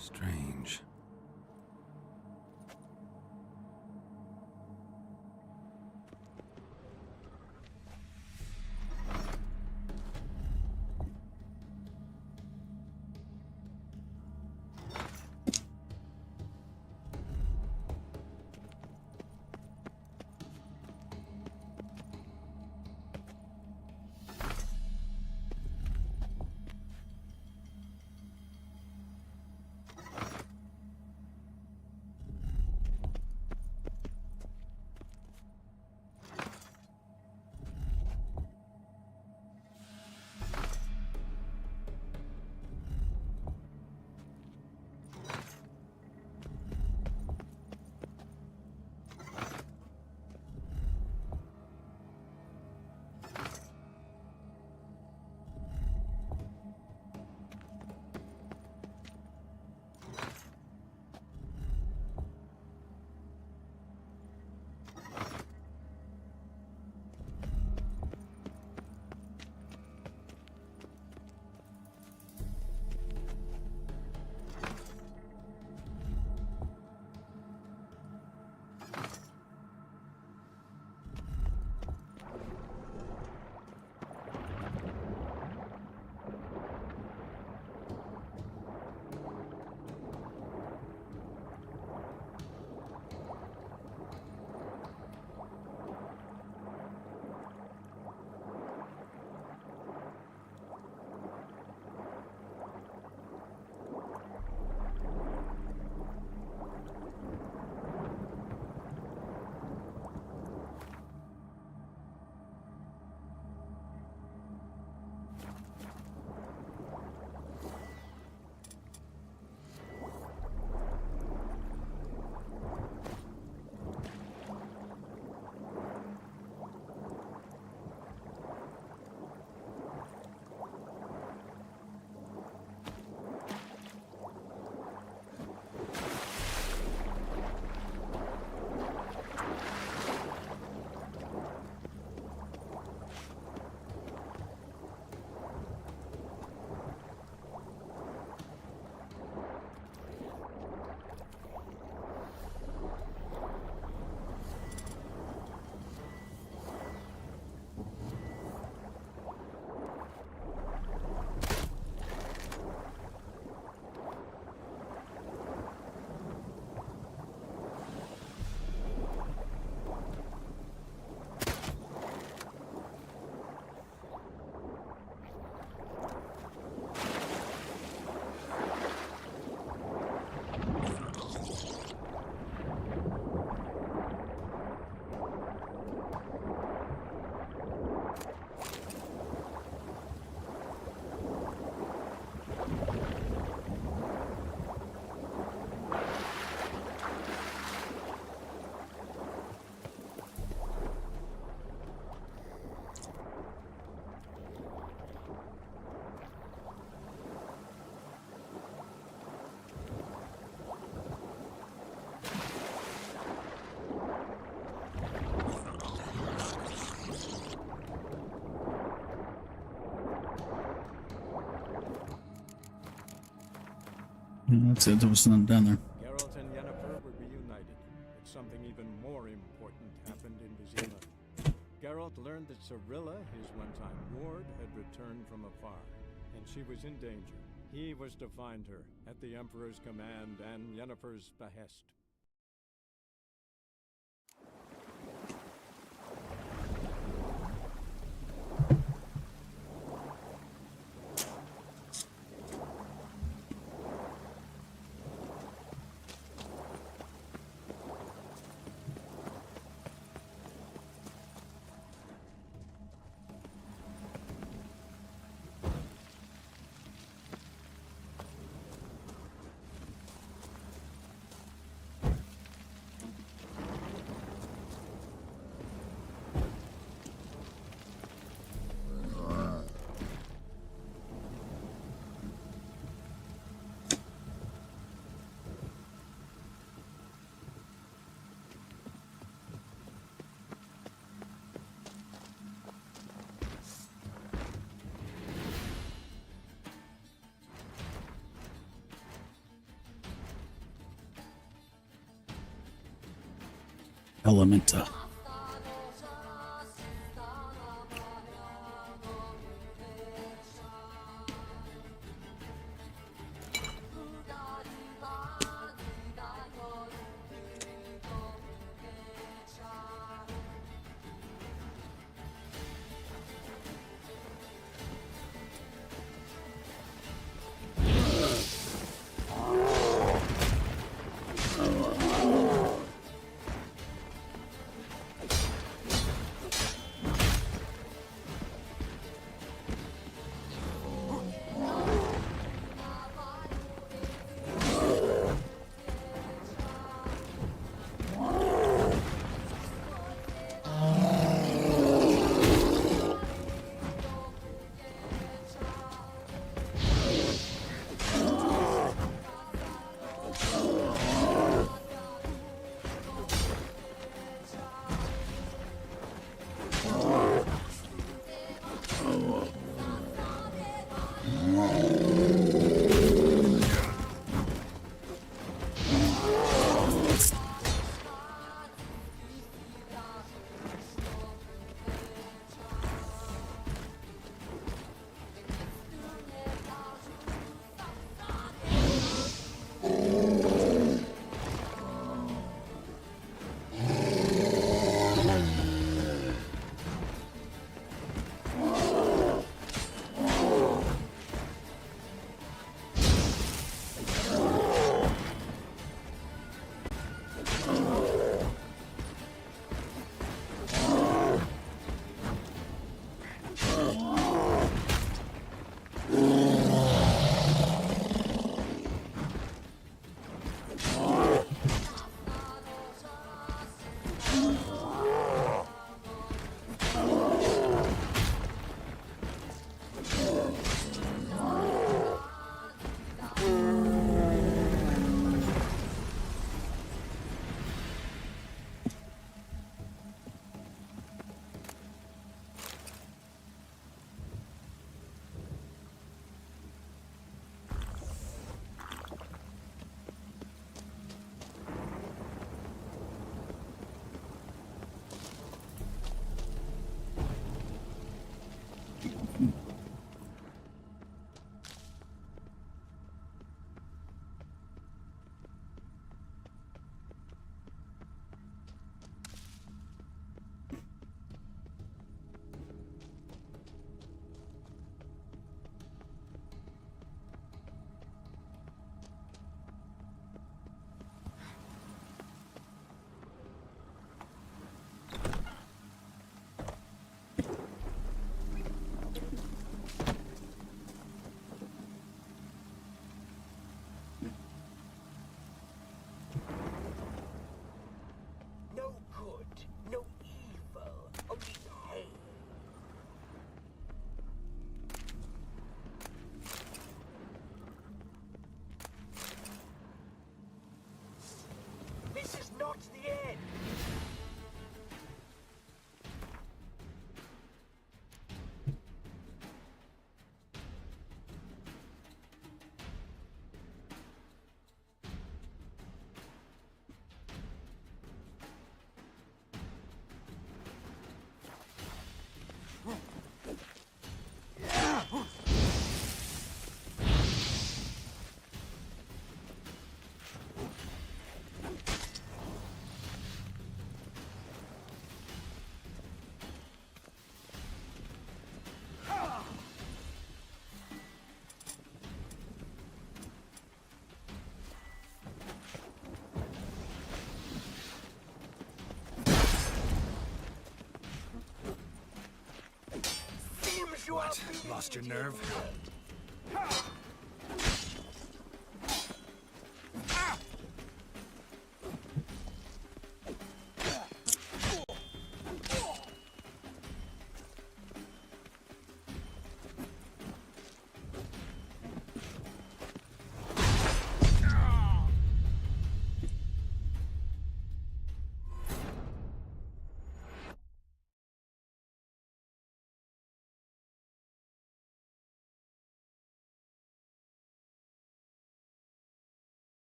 Strange. That's it. There was nothing down there. Geralt and Yennefer were reunited, but something even more important happened in Vizima. Geralt learned that Cirilla, his one-time ward, had returned from afar, and she was in danger. He was to find her at the Emperor's command and Yennefer's behest. Elementa. What? Lost your nerve?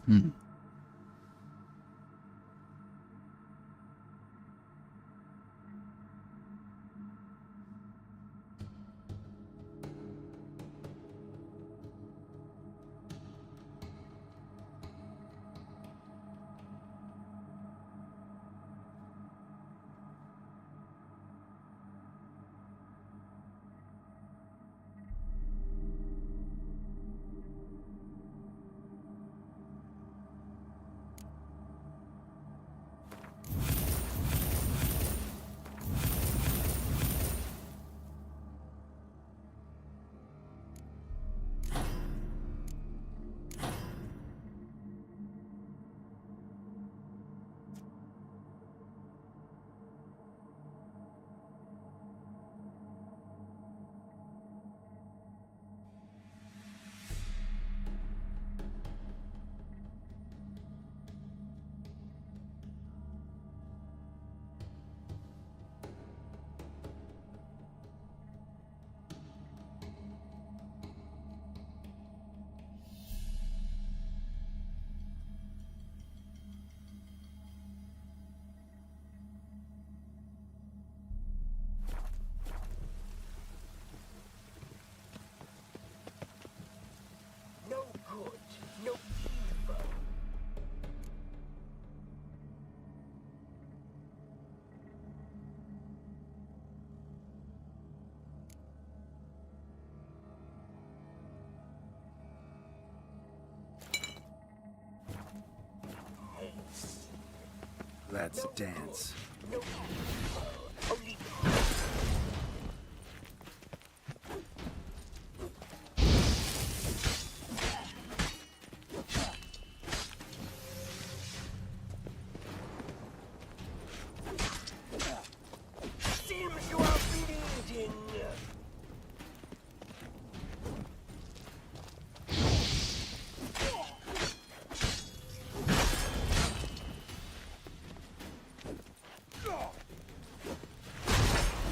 Hmm. Let's dance. Seems you are bleeding.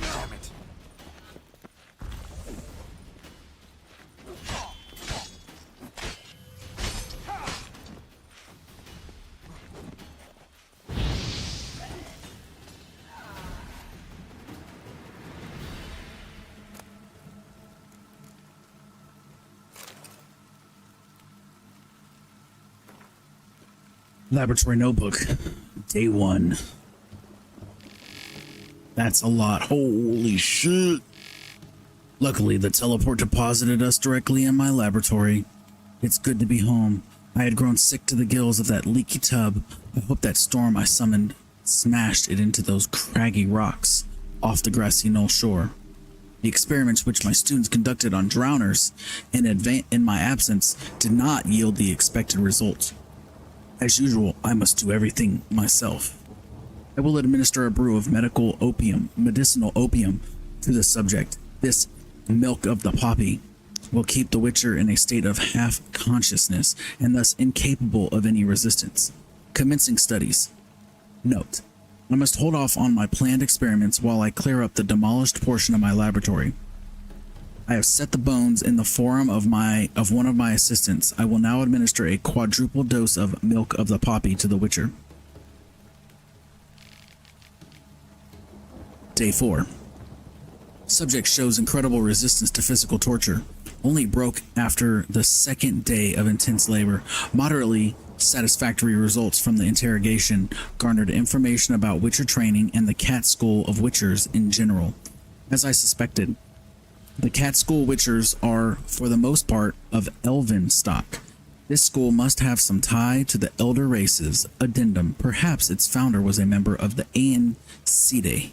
Damn it. Laboratory notebook, day 1. That's a lot. Holy shit. Luckily, the teleport deposited us directly in my laboratory. It's good to be home. I had grown sick to the gills of that leaky tub. I hope that storm I summoned smashed it into those craggy rocks off the grassy knoll shore. The experiments which my students conducted on drowners in my absence did not yield the expected results. As usual, I must do everything myself. I will administer a brew of medicinal opium to the subject. This milk of the poppy will keep the Witcher in a state of half consciousness and thus incapable of any resistance. Commencing studies. Note: I must hold off on my planned experiments while I clear up the demolished portion of my laboratory. I have set the bones in the forearm of one of my assistants. I will now administer a quadruple dose of milk of the poppy to the Witcher. Day 4. Subject shows incredible resistance to physical torture. Only broke after the second day of intense labor. Moderately satisfactory results from the interrogation garnered information about Witcher training and the Cat School of Witchers in general. As I suspected, the Cat School Witchers are, for the most part, of elven stock. This school must have some tie to the elder races. Addendum: perhaps its founder was a member of the Aeon Side.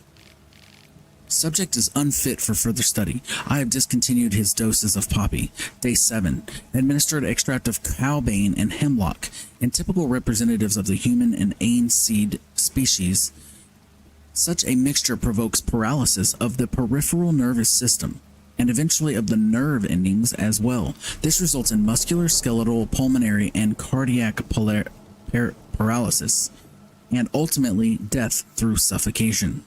Subject is unfit for further study. I have discontinued his doses of poppy. Day 7. Administered extract of cowbane and hemlock. In typical representatives of the human and Aeon seed species, such a mixture provokes paralysis of the peripheral nervous system, and eventually of the nerve endings as well. This results in muscular, skeletal, pulmonary, and cardiac paralysis, and ultimately death through suffocation.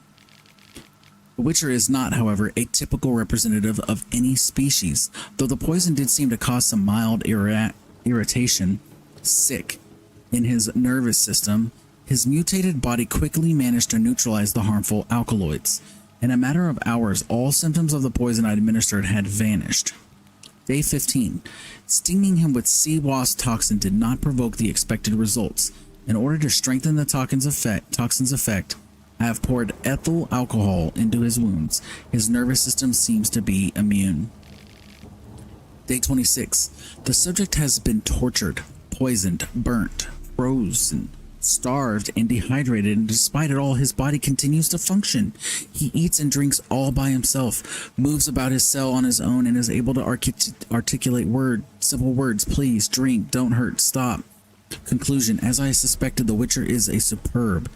The Witcher is not, however, a typical representative of any species, though the poison did seem to cause some mild irritation, sick, in his nervous system. His mutated body quickly managed to neutralize the harmful alkaloids. In a matter of hours, all symptoms of the poison I administered had vanished. Day 15. Stinging him with sea wasp toxin did not provoke the expected results. In order to strengthen the toxin's effect, I have poured ethyl alcohol into his wounds. His nervous system seems to be immune. Day 26. The subject has been tortured, poisoned, burnt, frozen, starved, and dehydrated, and despite it all, his body continues to function. He eats and drinks all by himself, moves about his cell on his own, and is able to articulate simple words: please, drink, don't hurt, stop. Conclusion: as I suspected, the Witcher is a superb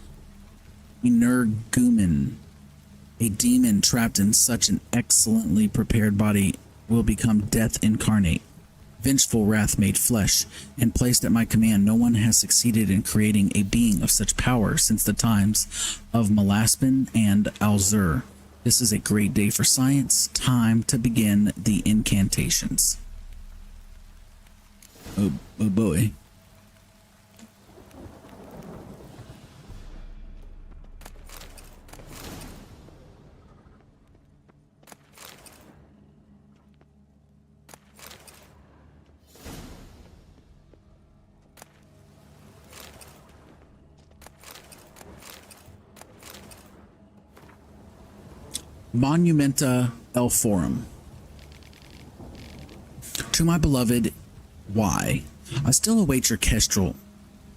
energumen. A demon trapped in such an excellently prepared body will become death incarnate, vengeful wrath made flesh, and placed at my command. No one has succeeded in creating a being of such power since the times of Malaspin and Alzur. This is a great day for science. Time to begin the incantations. Oh boy. Monumenta El Forum. To my beloved I still await your kestrel,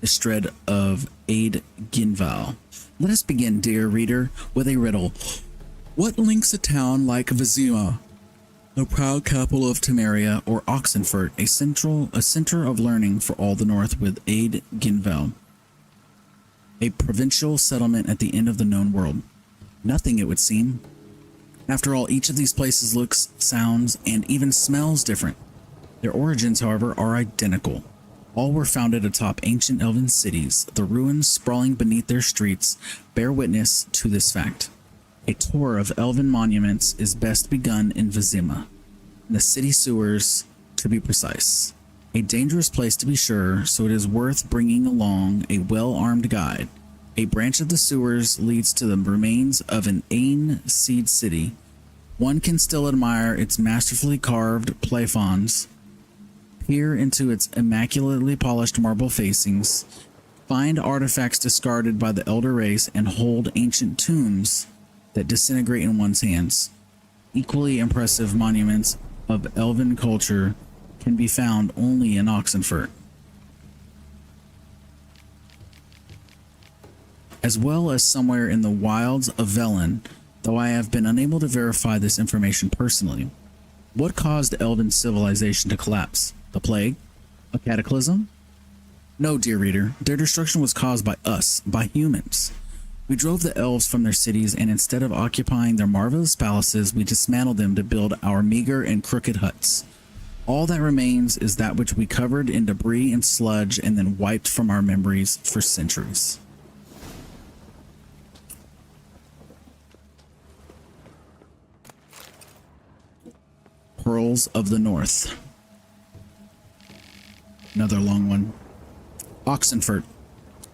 Istred of Aid Ginval. Let us begin, dear reader, with a riddle. What links a town like Vizima, the proud capital of Temeria, or Oxenfurt, a center of learning for all the north, with Aid Ginvel, a provincial settlement at the end of the known world? Nothing, it would seem. After all, each of these places looks, sounds, and even smells different. Their origins, however, are identical. All were founded atop ancient elven cities. The ruins sprawling beneath their streets bear witness to this fact. A tour of elven monuments is best begun in Vizima, in the city sewers to be precise. A dangerous place to be sure, so it is worth bringing along a well-armed guide. A branch of the sewers leads to the remains of an Ain seed city. One can still admire its masterfully carved plafons, peer into its immaculately polished marble facings, find artifacts discarded by the elder race, and hold ancient tombs that disintegrate in one's hands. Equally impressive monuments of elven culture can be found only in Oxenfurt, as well as somewhere in the wilds of Velen, though I have been unable to verify this information personally. What caused elven civilization to collapse? The plague? A cataclysm? No, dear reader, their destruction was caused by us, by humans. We drove the elves from their cities, and instead of occupying their marvelous palaces, we dismantled them to build our meager and crooked huts. All that remains is that which we covered in debris and sludge and then wiped from our memories for centuries. Pearls of the North. Another long one. Oxenfurt,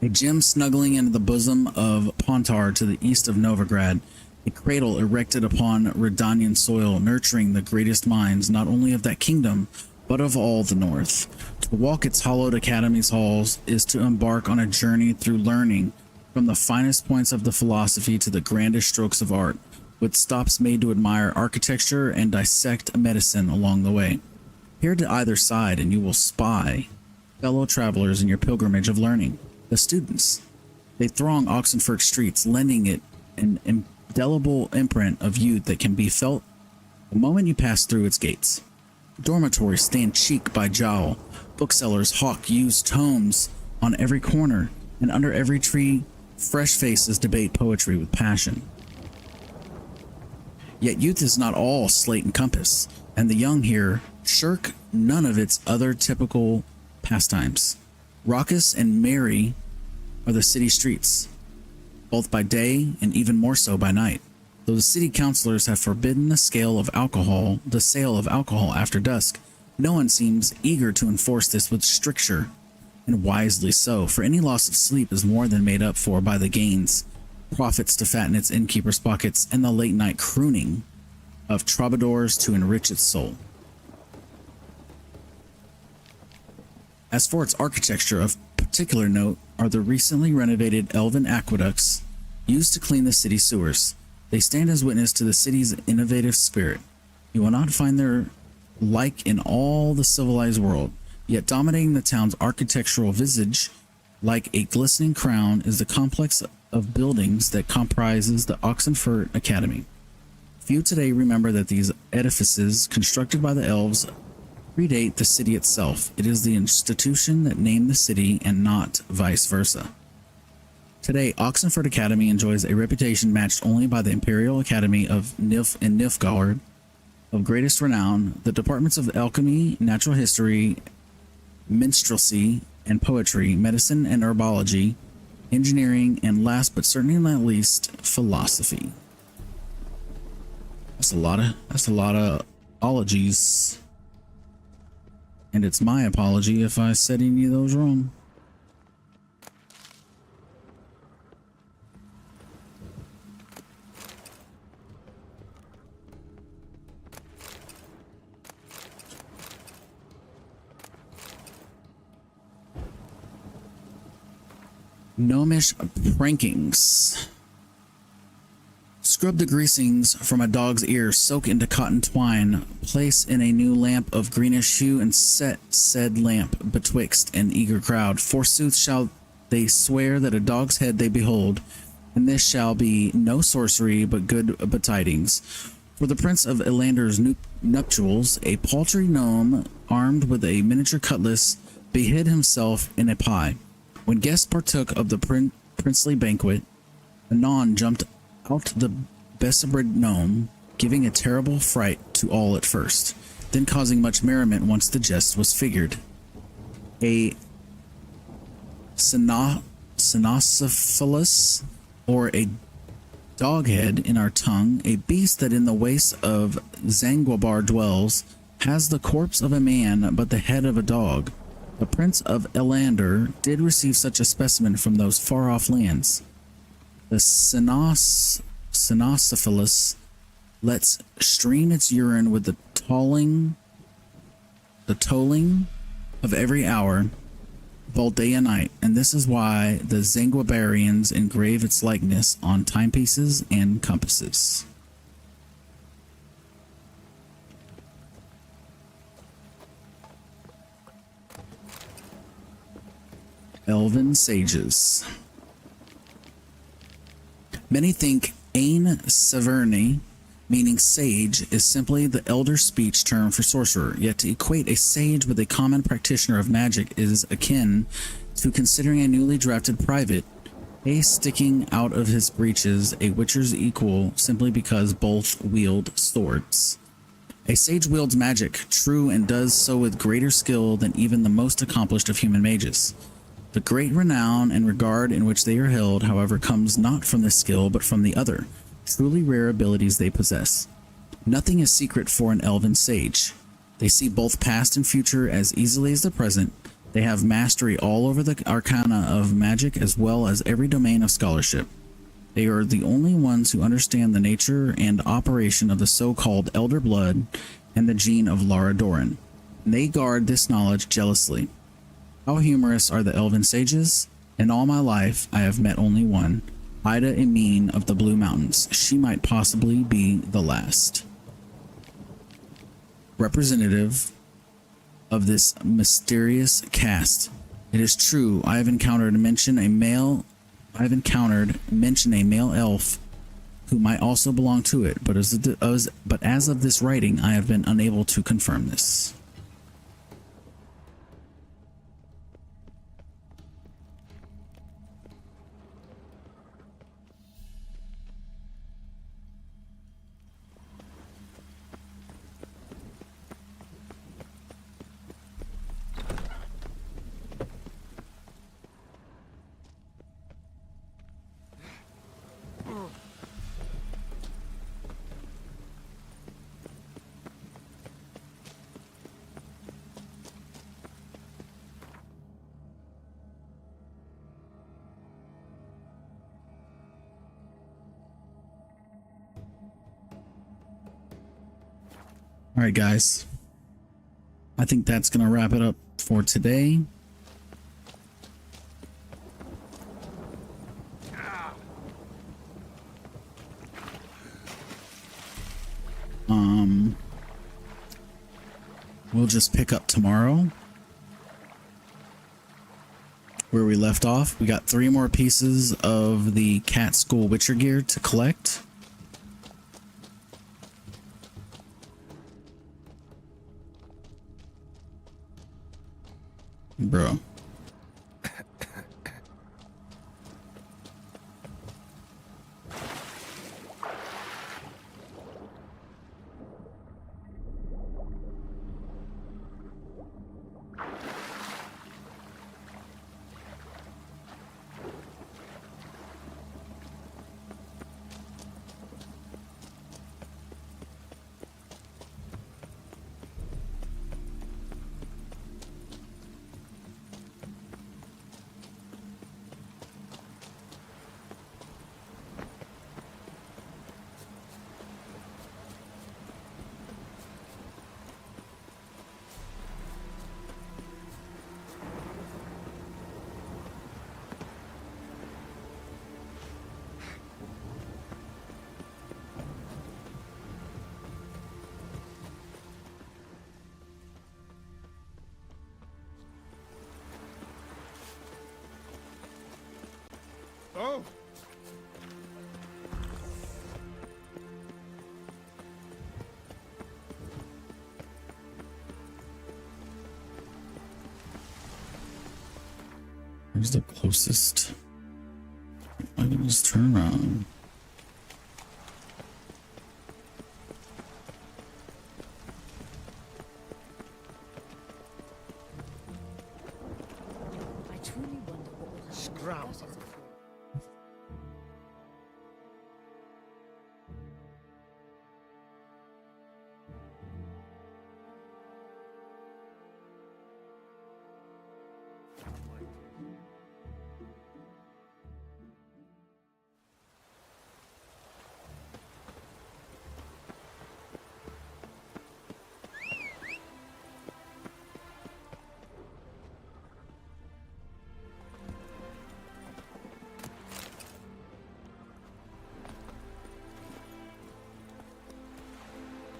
a gem snuggling into the bosom of Pontar to the east of Novigrad, a cradle erected upon Redanian soil, nurturing the greatest minds not only of that kingdom, but of all the north. To walk its hallowed academy's halls is to embark on a journey through learning, from the finest points of the philosophy to the grandest strokes of art, with stops made to admire architecture and dissect medicine along the way. Peer to either side and you will spy fellow travelers in your pilgrimage of learning, the students. They throng Oxenfurt streets, lending it an indelible imprint of youth that can be felt the moment you pass through its gates. Dormitories stand cheek by jowl. Booksellers hawk used tomes on every corner, and under every tree, fresh faces debate poetry with passion. Yet youth is not all slate and compass, and the young here shirk none of its other typical pastimes. Raucous and merry are the city streets, both by day and even more so by night. Though the city councilors have forbidden the sale of alcohol after dusk, no one seems eager to enforce this with stricture, and wisely so, for any loss of sleep is more than made up for by the gains, profits to fatten its innkeeper's pockets, and the late night crooning of troubadours to enrich its soul. As for its architecture, of particular note are the recently renovated elven aqueducts used to clean the city sewers. They stand as witness to the city's innovative spirit. You will not find their like in all the civilized world, yet dominating the town's architectural visage like a glistening crown is the complex of buildings that comprises the Oxenfurt Academy. Few today remember that these edifices, constructed by the elves, predate the city itself. It is the institution that named the city and not vice versa. Today, Oxenfurt Academy enjoys a reputation matched only by the Imperial Academy of Nilfgaard, of greatest renown, the departments of alchemy, natural history, minstrelsy and poetry, medicine and herbology, engineering, and last but certainly not least, philosophy. That's a lot of ologies. And it's my apology if I said any of those wrong. Gnomish prankings. Scrub the greasings from a dog's ear, soak into cotton twine, place in a new lamp of greenish hue, and set said lamp betwixt an eager crowd. Forsooth shall they swear that a dog's head they behold, and this shall be no sorcery, but good betidings. For the Prince of Elander's nuptials, a paltry gnome armed with a miniature cutlass behid himself in a pie. When guests partook of the princely banquet, anon jumped out the besabred gnome, giving a terrible fright to all at first, then causing much merriment once the jest was figured. A cynocephalus, or a doghead in our tongue, a beast that in the wastes of Zanguebar dwells, has the corpse of a man but the head of a dog. The Prince of Elander did receive such a specimen from those far-off lands. The cynocephalus lets stream its urine with the tolling of every hour, both day and night, and this is why the Zanguebarians engrave its likeness on timepieces and compasses. Elven sages. Many think Ain Severni, meaning sage, is simply the elder speech term for sorcerer, yet to equate a sage with a common practitioner of magic is akin to considering a newly drafted private, sticking out of his breeches, a witcher's equal simply because both wield swords. A sage wields magic, true, and does so with greater skill than even the most accomplished of human mages. The great renown and regard in which they are held, however, comes not from this skill, but from the other, truly rare abilities they possess. Nothing is secret for an elven sage. They see both past and future as easily as the present. They have mastery all over the arcana of magic as well as every domain of scholarship. They are the only ones who understand the nature and operation of the so-called elder blood and the gene of Lara Doran. And they guard this knowledge jealously. How humorous are the elven sages? In all my life, I have met only one, Ida Emine of the Blue Mountains. She might possibly be the last. Representative of this mysterious caste. It is true, I have encountered mention a male elf who might also belong to it, but as of this writing, I have been unable to confirm this. All right, guys. I think that's going to wrap it up for today. We'll just pick up tomorrow where we left off. We got 3 more pieces of the Cat School Witcher gear to collect. Bro. Oh, Where's the closest? I can just turn around. I truly wonder what will happen. Scram.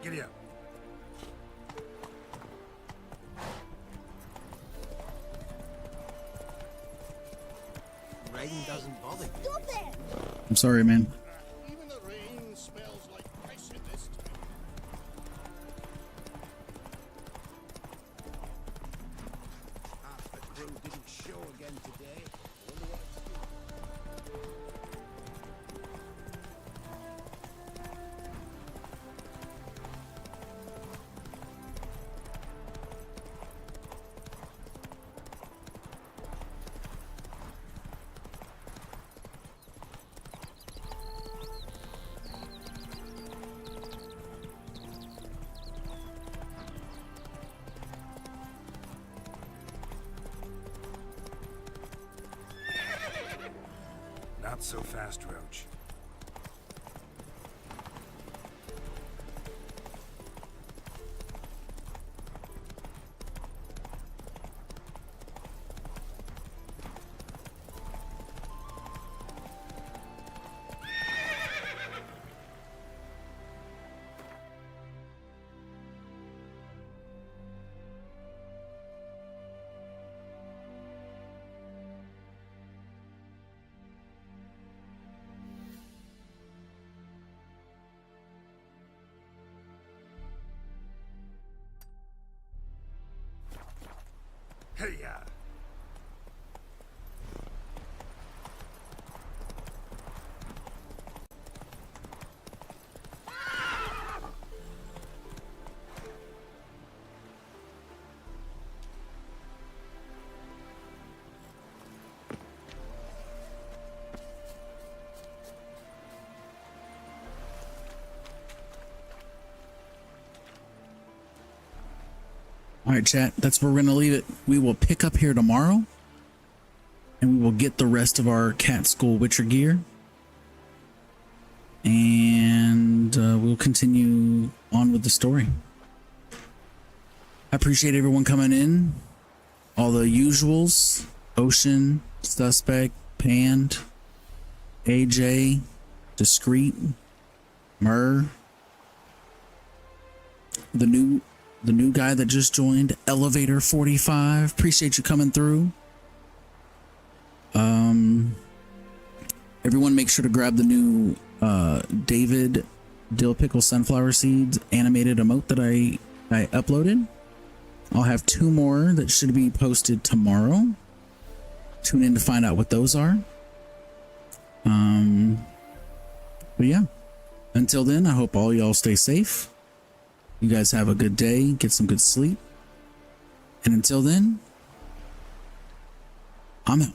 Giddy up. Rain doesn't bother you. Stop there! I'm sorry, man. Even the rain smells like piss in this town. Half the crew didn't show again today. Wonder what it's doing. Not so fast, Roach. Hey-ya! All right, chat. That's where we're gonna leave it. We will pick up here tomorrow, and we will get the rest of our Cat School Witcher gear, and we'll continue on with the story. I appreciate everyone coming in. All the usuals: Ocean, Suspect, Panned, AJ, Discreet, Myrrh, the new guy that just joined, Elevator 45. Appreciate you coming through. Everyone make sure to grab the new David Dill Pickle Sunflower Seeds animated emote that I uploaded. I'll have 2 more that should be posted tomorrow. Tune in to find out what those are. But yeah, until then, I hope all y'all stay safe. You guys have a good day, get some good sleep. And until then, I'm out.